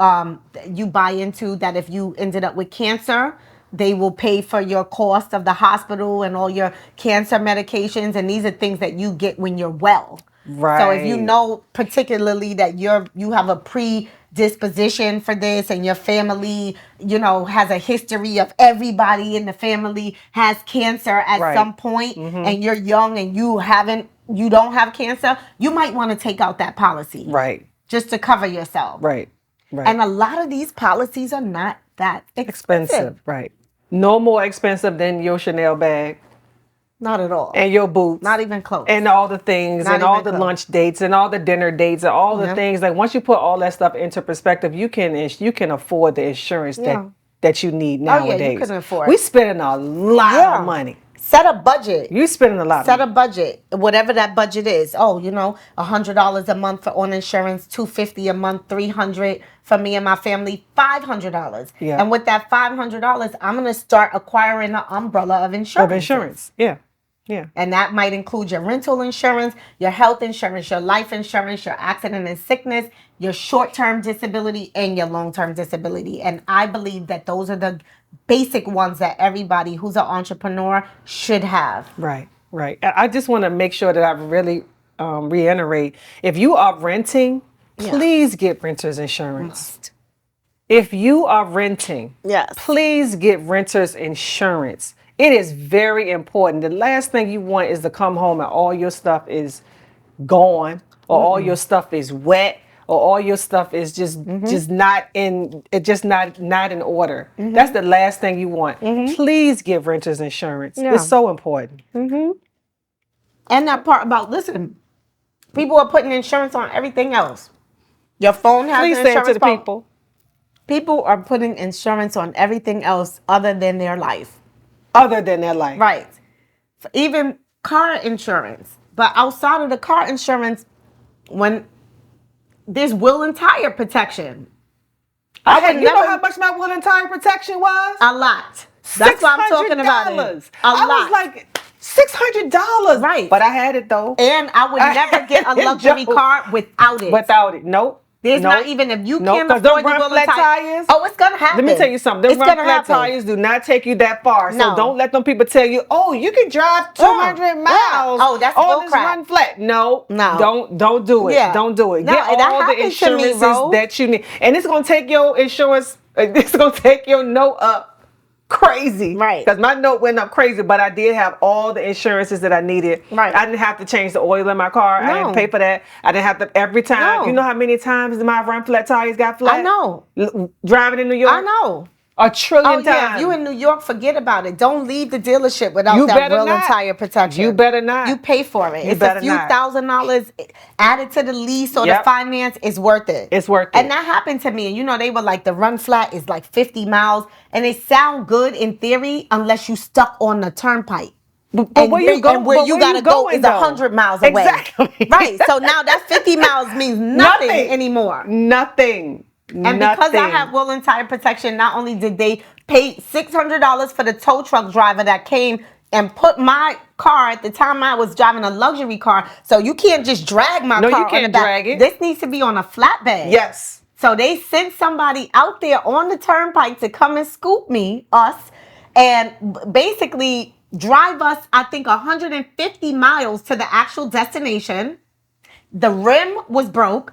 you buy into that. If you ended up with cancer, they will pay for your cost of the hospital and all your cancer medications, and these are things that you get when you're well. Right. So if you know particularly that you have a predisposition for this, and your family, has a history of everybody in the family has cancer at Right. some point, and you're young and you don't have cancer, you might want to take out that policy. Right. Just to cover yourself. Right. Right. And a lot of these policies are not that expensive. Right. No more expensive than your Chanel bag Not at all. and your boots. Not even close. And all the things Not and all even the close. lunch dates and all the dinner dates and all the Yeah. things. Like once you put all that stuff into perspective, you can afford the insurance Yeah. that you need Oh, yeah, you nowadays. can afford. We spending a lot Yeah. of money. Set a budget. You spending a lot. Set of a budget, whatever that budget is. Oh, $100 a month for on insurance, $250 a month, $300 for me and my family, $500. Yeah. And with that $500, I'm gonna start acquiring an umbrella of insurance. of insurance. Yeah. Yeah. And that might include your rental insurance, your health insurance, your life insurance, your accident and sickness, your short-term disability, and your long-term disability. And I believe that those are the basic ones that everybody who's an entrepreneur should have. Right, right. I just want to make sure that I really reiterate. If you are renting, please get renter's insurance. If you are renting, Yes. please get renter's insurance. It is very important. The last thing you want is to come home and all your stuff is gone, or all your stuff is wet, or all your stuff is just not in order. That's the last thing you want. Please get renter's insurance. Yeah. It's so important. And that part about, listen, people are putting insurance on everything else. Your phone has Please an say it to insurance the policy. people. People are putting insurance on everything else other than their life. Other than their life. Right. Even car insurance. But outside of the car insurance, when there's wheel and tire protection. You know how much my wheel and tire protection was? A lot. That's why I'm talking about it. $600. I was like $600. Right. But I had it though. And I would never get a luxury Joe. car without it. Without it. Nope. There's Nope. not even, if you Nope, can't 'cause afford them the run wheel and flat tire. tires. Oh, it's gonna happen. Let me tell you something. Them It's run gonna flat happen. tires do not take you that far. So No. don't let them people tell you, oh, you can drive 200 Yeah. miles Oh, that's on bull this crap. run flat. No. No. Don't do it. Yeah. Don't do it. No, Get and that all the happened to me, insurances Ro. that you need. And it's going to take your insurance, it's going to take your note up crazy. Right. Because my note went up crazy, but I did have all the insurances that I needed. Right. I didn't have to change the oil in my car. I didn't No. pay for that. I didn't have to every time. No. You know how many times my run flat tires got flat? I know. Driving in New York? I know. A trillion Oh times. yeah, if you in New York, forget about it. Don't leave the dealership without You that better wheel and not. tire protection. You better not. You pay for it. You It's better a few not. $1,000s added to the lease or Yep. the finance is worth it. It's worth it. And that happened to me. And they were like, the run flat is like 50 miles. And they sound good in theory unless you stuck on the turnpike. But where you go? And where but you where gotta go going, is though? 100 miles away. Exactly. Right. So now that 50 miles means nothing anymore. Nothing. And because I have will and tire protection, not only did they pay $600 for the tow truck driver that came and put my car, at the time I was driving a luxury car, so you can't just drag my No, car you on the can't back. drag it. This needs to be on a flatbed. Yes. So they sent somebody out there on the turnpike to come and scoop us, and basically drive us, I think, 150 miles to the actual destination. The rim was broke.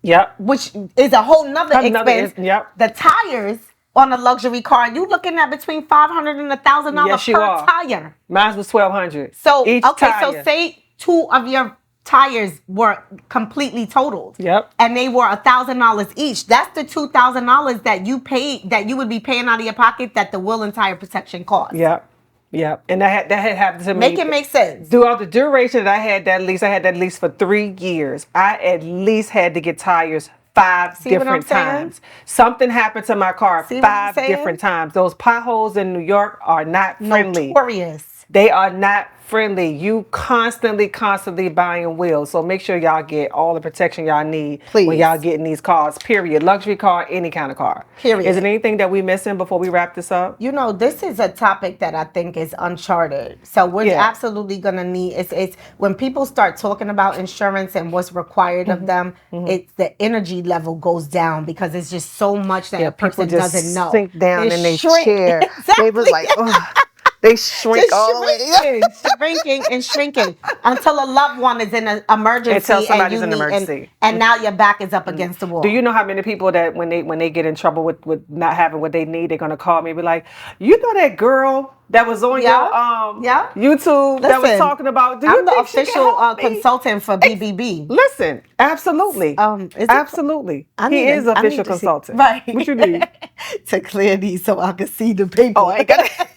Yep. Which is a whole nother expense. Yep. The tires on a luxury car, you looking at between $500 and $1,000 Yes, you per are. tire. Mine was $1,200. So each okay, tire. so say 2 of your tires were completely totaled. Yep. And they were $1,000 each. That's the $2,000 that you paid, that you would be paying out of your pocket, that the will and tire protection cost. Yep. Yep. And that had happened to me. Make it make sense. Throughout the duration that I had that lease for 3 years. I at least had to get tires 5 different times. Something happened to my car 5 different times. Those potholes in New York are not friendly. Notorious. They are not friendly. You constantly buying wheels. So make sure y'all get all the protection y'all need when y'all getting these cars, period. Luxury car, any kind of car. Period. Is there anything that we missing before we wrap this up? You know, this is a topic that I think is uncharted. So we're absolutely going to need, it's when people start talking about insurance and what's required of them, it's the energy level goes down because it's just so much that a person just doesn't know. Sink down in their shrink. chair. Exactly. They was like, oh. They shrink all the way. Shrinking and shrinking until a loved one is in an emergency. Until somebody's in an emergency. And now your back is up against the wall. Do you know how many people that when they get in trouble with not having what they need, they're gonna call me and be like, you know that girl that was on your YouTube that was talking about, I'm the official consultant for BBB. Listen, absolutely. Absolutely. He is official consultant. Right. What you need? To clear these so I can see the paper. Oh, I got it.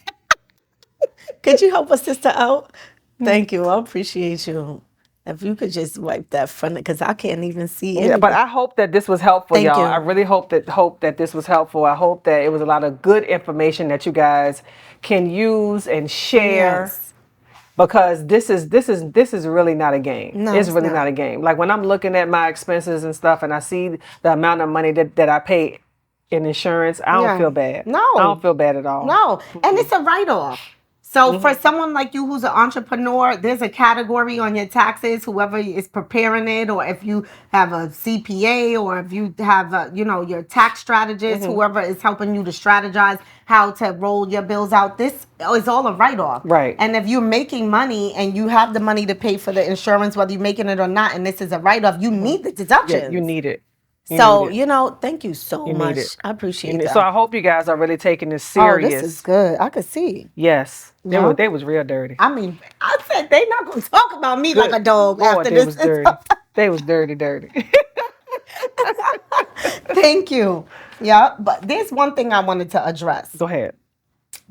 Could you help a sister out? Thank you. I appreciate you. If you could just wipe that front, because I can't even see it. Yeah, but I hope that this was helpful, Thank y'all. you. I really hope that this was helpful. I hope that it was a lot of good information that you guys can use and share. Yes. Because this is really not a game. No, it's really not a game. Like when I'm looking at my expenses and stuff and I see the amount of money that I pay in insurance, I don't feel bad. No. I don't feel bad at all. No. And it's a write-off. So for someone like you who's an entrepreneur, there's a category on your taxes, whoever is preparing it, or if you have a CPA, or if you have your tax strategist, whoever is helping you to strategize how to roll your bills out, this is all a write-off. Right. And if you're making money and you have the money to pay for the insurance, whether you're making it or not, and this is a write-off, you need the deductions. Yeah, you need it. Thank you so much. I appreciate that. So I hope you guys are really taking this serious. Oh, this is good. I could see. Yes. They was real dirty. I mean, I said they not going to talk about me like a dog Lord, after they this. was dirty. They was dirty. Thank you. Yeah, but there's one thing I wanted to address. Go ahead.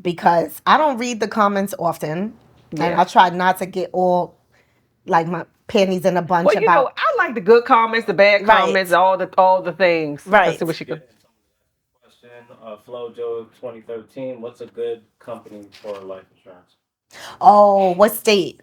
Because I don't read the comments often. And I try not to get all, like, my panties in a bunch Well, about. I like the good comments, the bad comments, all the things. Right. Let's see what she could. Question, Flo Joe 2013. What's a good company for life insurance? Oh, what state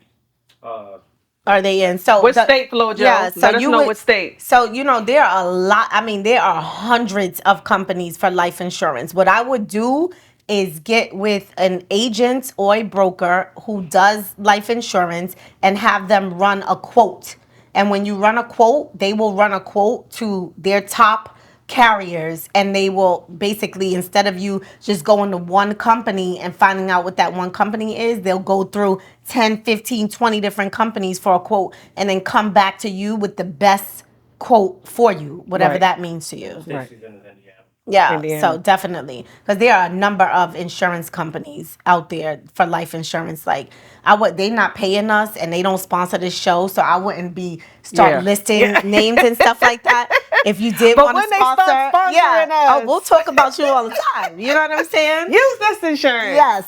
are they in? So what state, Flo Joe? Yeah, so let us know what state. So there are a lot. I mean, there are hundreds of companies for life insurance. What I would do is get with an agent or a broker who does life insurance and have them run a quote. And when you run a quote, they will run a quote to their top carriers, and they will basically, instead of you just going to one company and finding out what that one company is, they'll go through 10, 15, 20 different companies for a quote and then come back to you with the best quote for you, whatever that means to you. Right. Yeah, Indiana. so definitely, because there are a number of insurance companies out there for life insurance. Like they're not paying us and they don't sponsor this show, so I wouldn't be listing names and stuff like that. If you did want to sponsor, us. we'll talk about you all the time. You know what I'm saying? Use this insurance. Yes.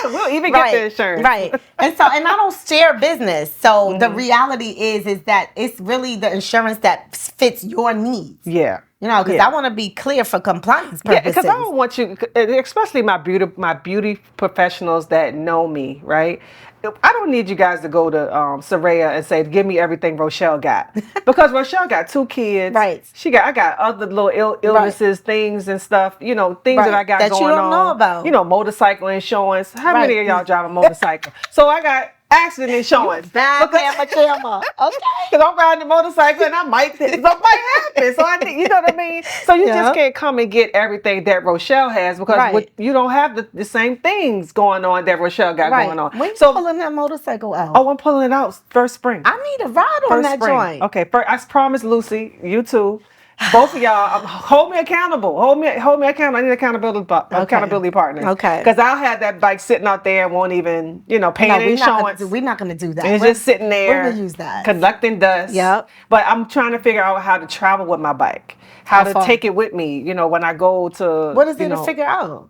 We'll even get the insurance. Right. And I don't share business. So the reality is that it's really the insurance that fits your needs. Yeah. You know, because I want to be clear for compliance purposes. Yeah, because I don't want you, especially my beauty professionals that know me, right? I don't need you guys to go to Surayya and say, "Give me everything Rochelle got," because Rochelle got 2 kids. Right. I got other little illnesses, things and stuff. You know, things that I got that going you don't on. know about. You know, motorcycle insurance. How many of y'all drive a motorcycle? So I got accident insurance. Bad camera. Okay. Because I'm riding a motorcycle and something might happen. So I think, you know what I mean? So you just can't come and get everything that Rochelle has because you don't have the same things going on that Rochelle got going on. When you pulling that motorcycle out? Oh, I'm pulling it out first spring. I need a ride on that joint. Okay, I promise Lucy, you too. Both of y'all, hold me accountable. Hold me accountable. I need accountability partners. Okay. Because I'll have that bike sitting out there and won't even, pay insurance. We're not going to do that. And it's just sitting there. We're going to use that. Collecting dust. Yep. But I'm trying to figure out how to travel with my bike. How to take it with me, when I go to. What is there to figure out?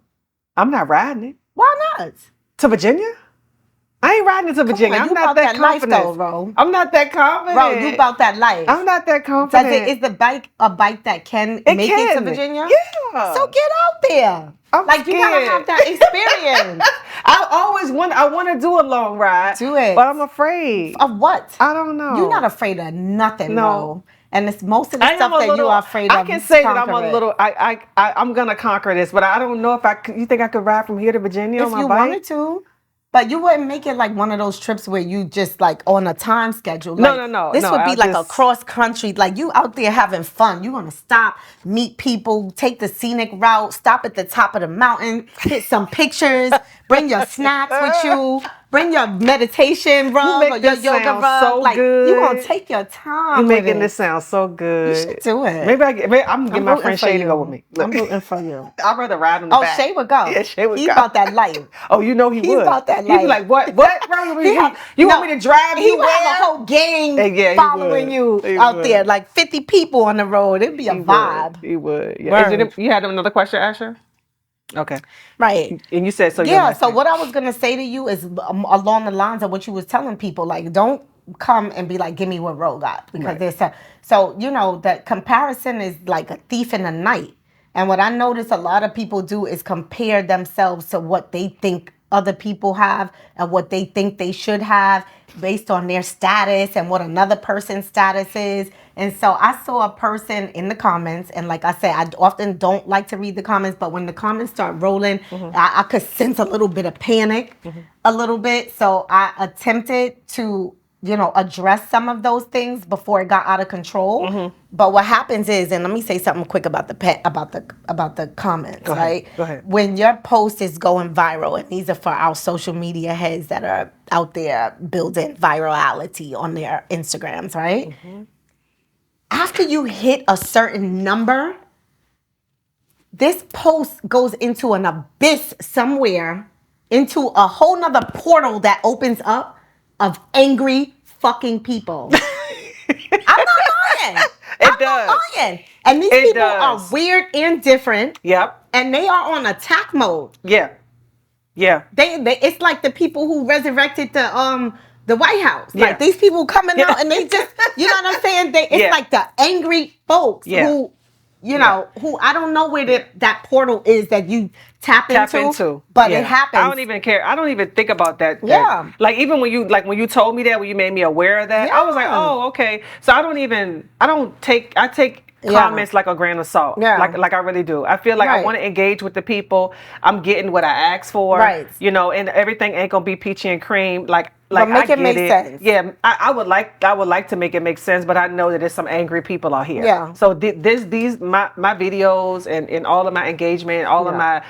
I'm not riding it. Why not? To Virginia? I ain't riding to Virginia. On, I'm not that confident. Life, though, bro. I'm not that confident. Bro, you about that life. I'm not that confident. Is the bike a bike that can make it to Virginia? Yeah. So get out there. I'm scared. You gotta have that experience. I want to do a long ride. Do it. But I'm afraid. Of what? I don't know. You're not afraid of nothing, no. Bro. And it's most of the stuff that you are afraid of. I can say that I'm a little. I'm gonna conquer this, but I don't know if I. You think I could ride from here to Virginia on my bike? If you wanted to. But you wouldn't make it like one of those trips where you just like on a time schedule. Like, no. This would be like a cross country. Like you out there having fun. You're going to stop, meet people, take the scenic route, stop at the top of the mountain, hit some pictures, bring your snacks with you, bring your meditation rug or your yoga rug. So like good. You're going to take your time. You're making this sound so good. You should do it. Maybe I'm going to get my friend Shay to go with me. I'm rooting for you. I'd rather ride on the back. Shay would go. Yeah, Shay would go. He's about that life. Oh, you know he would. He's about that life. He'd be like, what? You want me to drive you? He would have a whole gang following you out there, like 50 people on the road. It'd be a vibe. He would. Yeah. You had another question, Asher? Okay. Right. And you said so. Yeah. So what I was gonna say to you is along the lines of what you was telling people, like don't come and be like, give me what Ro got, because there's so that comparison is like a thief in the night. And what I notice a lot of people do is compare themselves to what they think other people have and what they think they should have based on their status and what another person's status is. And so I saw a person in the comments, and like I said, I often don't like to read the comments, but when the comments start rolling, I could sense a little bit of panic, a little bit. So I attempted to address some of those things before it got out of control. But what happens is, and let me say something quick about the comments, right? Go ahead. When your post is going viral, and these are for our social media heads that are out there building virality on their Instagrams, right? After you hit a certain number, this post goes into an abyss somewhere, into a whole nother portal that opens up of angry fucking people. I'm not lying. I'm not lying. And these people are weird and different. Yep. And they are on attack mode. Yeah. They it's like the people who resurrected the White House. Like these people coming out and they just, you know what I'm saying? It's like the angry folks who, who I don't know where that portal is that you tap into. But it happens. I don't even care. I don't even think about that. Yeah. Like even when you told me that, when you made me aware of that, I was like, oh, okay. So I take comments like a grain of salt. Yeah. Like I really do. I feel like I want to engage with the people. I'm getting what I asked for. Right. And everything ain't gonna be peachy and cream. But make it make sense. Yeah, I would like to make it make sense, but I know that there's some angry people out here. Yeah. So my videos and all of my engagement, all of my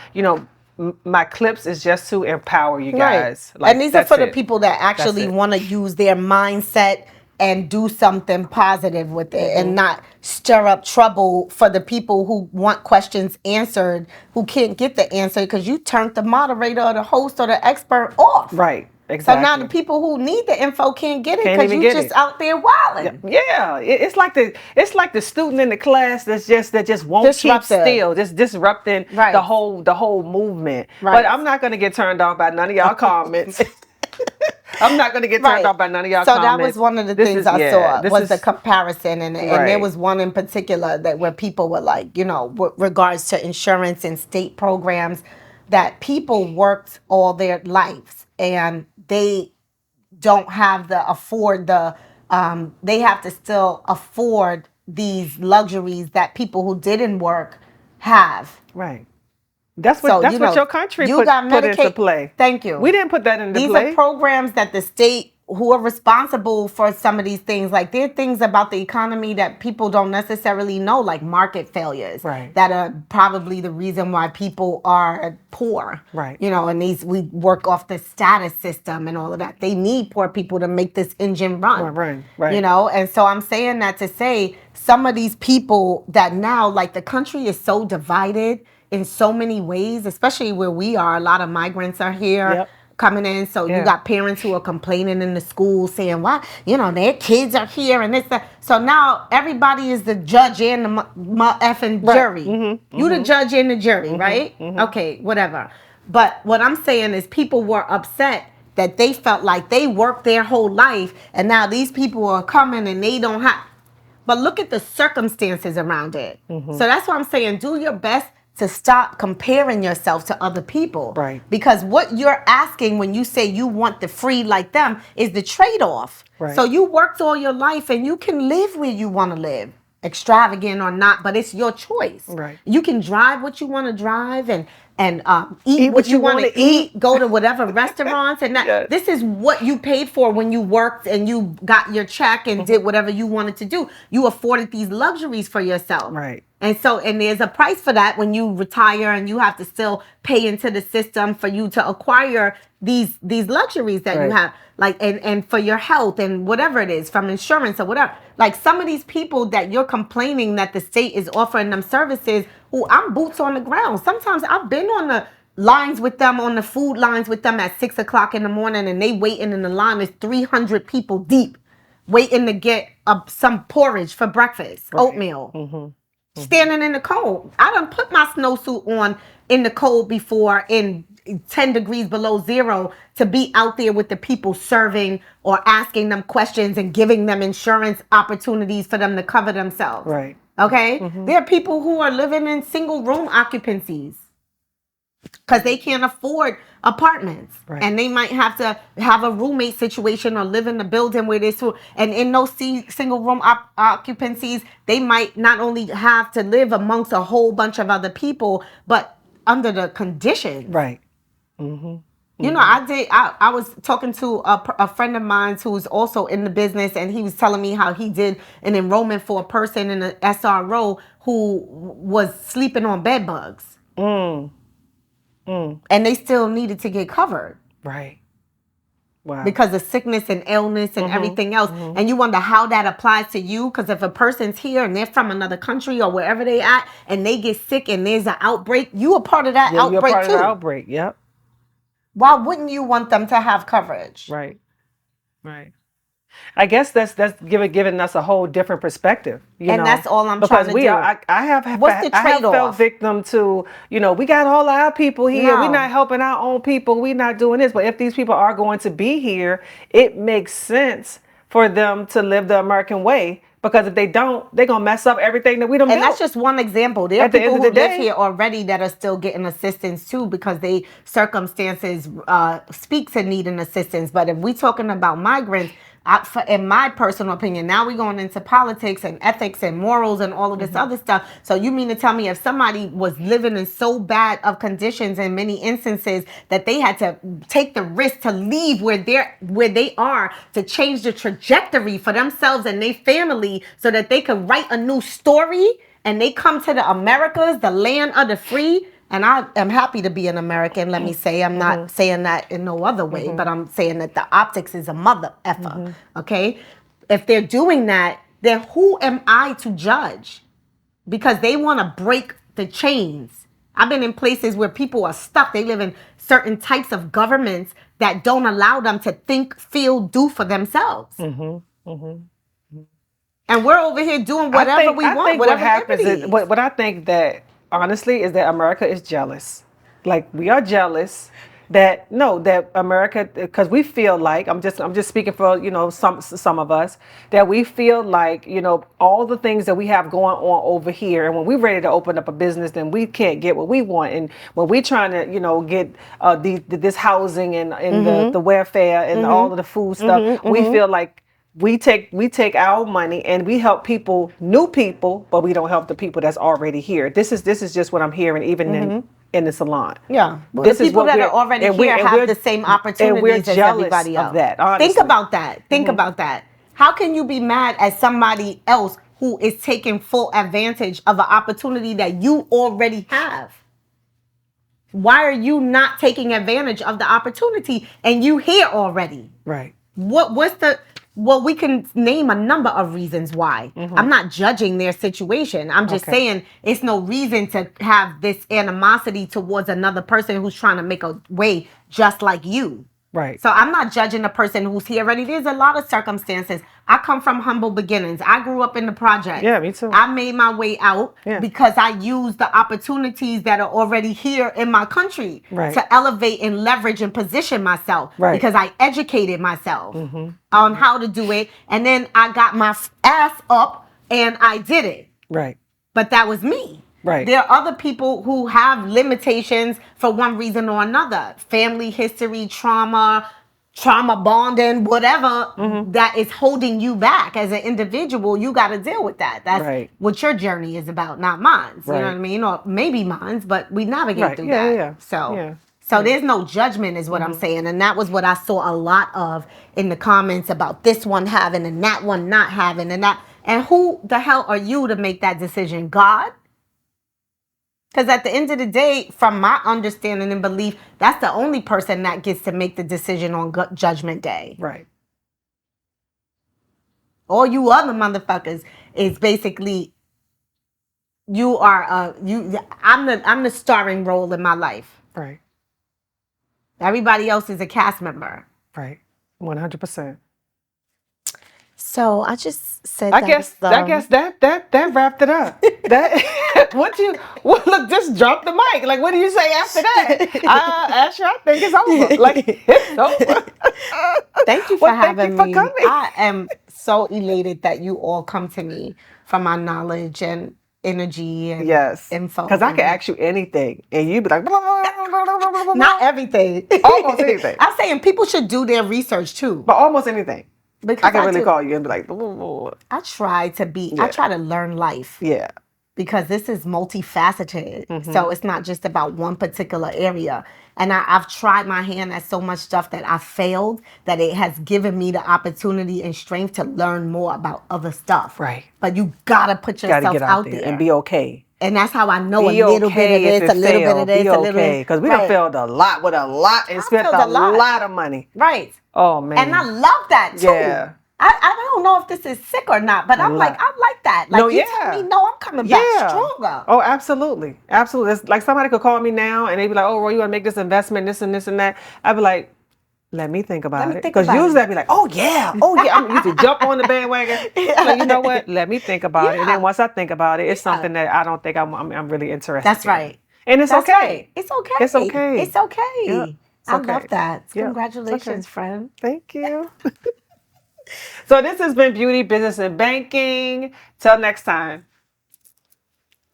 my clips is just to empower you guys. Right. And these are for the people that actually want to use their mindset and do something positive with it and not stir up trouble for the people who want questions answered, who can't get the answer because you turned the moderator or the host or the expert off. Right. Exactly. So now the people who need the info can't get it because you just out there wilding. Yeah, it's like the student in the class that just won't keep still, just disrupting the whole movement. Right. But I'm not gonna get turned off by none of y'all comments. I'm not going to get turned off by none of y'all so comments. that was one of the This things is- I yeah, saw this was is- the comparison, and there Right. was one in particular that where people were like, you know, with regards to insurance and state programs, that people worked all their lives and they don't have they have to still afford these luxuries that people who didn't work have. Right. That's So, what you know, your country you put got into Medicaid. play. Thank you. We didn't put that into These play. are programs that the state who are responsible for some of these things. Like, there are things about the economy that people don't necessarily know, like market failures, Right. that are probably the reason why people are poor. Right. You know, and we work off the status system and all of that. They need poor people to make this engine run. Right. You know, and so I'm saying that to say some of these people that now, like, the country is so divided in so many ways, especially where we are. A lot of migrants are here. Yep. Coming in, so Yeah. you got parents who are complaining in the school saying, "Why, you know, their kids are here and this that." So now everybody is the judge and the effing jury. You the judge and the jury, right? Okay, whatever. But what I'm saying is, people were upset that they felt like they worked their whole life, and now these people are coming and they don't have. But look at the circumstances around it. So that's why I'm saying, do your best to stop comparing yourself to other people. Right. Because what you're asking when you say you want the free like them is the trade-off. Right. So you worked all your life and you can live where you want to live, extravagant or not, but it's your choice. Right. You can drive what you want to drive and eat what you want to eat, go to whatever restaurants, and that. Yes. This is what you paid for when you worked and you got your check and did whatever you wanted to do. You afforded these luxuries for yourself. Right. And so, and there's a price for that when you retire, and you have to still pay into the system for you to acquire these luxuries that you Right. have, like, and for your health and whatever it is, from insurance or whatever. Like, some of these people that you're complaining that the state is offering them services, who I'm boots on the ground. Sometimes I've been on the lines with them, on the food lines with them at 6 o'clock in the morning, and they waiting in the line. Is 300 people deep waiting to get some porridge for breakfast, oatmeal. Standing in the cold. I done put my snowsuit on in the cold before, in 10 degrees below zero, to be out there with the people serving or asking them questions and giving them insurance opportunities for them to cover themselves. Right. Okay? There are people who are living in single room occupancies because they can't afford apartments. Right. And they might have to have a roommate situation or live in the building where they're and in those single room occupancies, they might not only have to live amongst a whole bunch of other people, but under the conditions. Right. You know, I was talking to a friend of mine who's also in the business, and he was telling me how he did an enrollment for a person in an SRO who was sleeping on bed bugs. And they still needed to get covered. Right. Wow. Because of sickness and illness and everything else. And you wonder how that applies to you. Because if a person's here and they're from another country or wherever they at, and they get sick and there's an outbreak, you a part of that outbreak you're part too. of the outbreak. Yep. Why wouldn't you want them to have coverage? Right. Right. I guess that's giving us a whole different perspective, And that's all I'm because trying to we do. are. I have. What's the I have fell trade-off? victim to. We got all our people here. No. We're not helping our own people. We're not doing this. But if these people are going to be here, it makes sense for them to live the American way. Because if they don't, they're gonna mess up everything that we don't. And that's just one example. There are At the people end who of the live day- here already that are still getting assistance too, because they circumstances speak to needing assistance. But if we're talking about migrants, in my personal opinion, now we're going into politics and ethics and morals and all of this other stuff. So you mean to tell me if somebody was living in so bad of conditions in many instances that they had to take the risk to leave where they are to change the trajectory for themselves and their family so that they could write a new story, and they come to the Americas, the land of the free? And I am happy to be an American, let me say. I'm not saying that in no other way, but I'm saying that the optics is a mother effer, okay? If they're doing that, then who am I to judge? Because they want to break the chains. I've been in places where people are stuck. They live in certain types of governments that don't allow them to think, feel, do for themselves. And we're over here doing whatever we want, I think whatever what happens liberties. is what I think that honestly is that America is jealous. Like, we are jealous that no, that America, because we feel like I'm just speaking for some of us, that we feel like all the things that we have going on over here, and when we're ready to open up a business, then we can't get what we want, and when we're trying to get this housing and the welfare and all of the food stuff, we feel like we take our money and we help new people, but we don't help the people that's already here. This is just what I'm hearing, even in the salon. Yeah, well, This the is people what that are already here have the same opportunities as everybody else. Of that, honestly. Think about that. Think about that. How can you be mad at somebody else who is taking full advantage of an opportunity that you already have? Why are you not taking advantage of the opportunity and you here already? Right. Well, we can name a number of reasons why. I'm not judging their situation. I'm just saying it's no reason to have this animosity towards another person who's trying to make a way just like you. Right. So I'm not judging the person who's here already. There's a lot of circumstances. I come from humble beginnings. I grew up in the project. Yeah, me too. I made my way out because I used the opportunities that are already here in my country to elevate and leverage and position myself. Right. Because I educated myself on how to do it. And then I got my ass up and I did it. Right. But that was me. Right. There are other people who have limitations for one reason or another. Family history, trauma bonding, whatever that is holding you back as an individual. You got to deal with that. That's what your journey is about, not mine. You know what I mean? Or maybe mine's, but we navigate through that. Yeah. So there's no judgment is what I'm saying. And that was what I saw a lot of in the comments about this one having and that one not having and that. And who the hell are you to make that decision? God? Because at the end of the day, from my understanding and belief, that's the only person that gets to make the decision on Judgment Day. Right. All you other motherfuckers is basically I'm the starring role in my life. Right. Everybody else is a cast member. Right. 100%. So I just said I guess that wrapped it up. Look, just drop the mic. Like, what do you say after that? Asher, I think it's over. Like, it's over. Thank you for having me. Coming. I am so elated that you all come to me for my knowledge and energy and info. Because I can ask you anything and you'd be like, blah, blah, blah, blah, blah, blah. Not everything. Almost anything. I'm saying people should do their research too. But almost anything. Because I can really call you and be like, I try to learn life. Yeah. Because this is multifaceted. So it's not just about one particular area. And I've tried my hand at so much stuff that I failed, that it has given me the opportunity and strength to learn more about other stuff. Get But you gotta put yourself out there and be okay. And that's how I know a little bit of this, a little bit of this, a little bit. Because we done failed a lot with a lot and spent a lot of money. Right. Oh, man. And I love that, too. Yeah. I don't know if this is sick or not, but I'm like, I like that. Like, you tell me, no, I'm coming back stronger. Oh, absolutely. Absolutely. It's like somebody could call me now and they'd be like, oh, Roy, you want to make this investment, this and this and that. I'd be like, let me think about it. Because usually I'd be like, oh, yeah. I'm used to jump on the bandwagon. Like, you know what? Let me think about it. And then once I think about it, it's something that I don't think I'm really interested in. That's right. And it's okay. Right. It's okay. It's okay. It's okay. Yeah. I love that. Congratulations, friend. Thank you. So this has been Beauty, Business, and Banking. Till next time.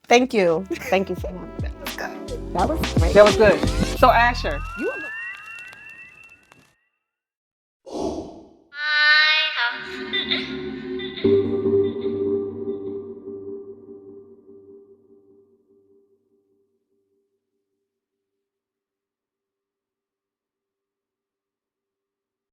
Thank you. Thank you so much. That was great. That was good. So Asher, you I have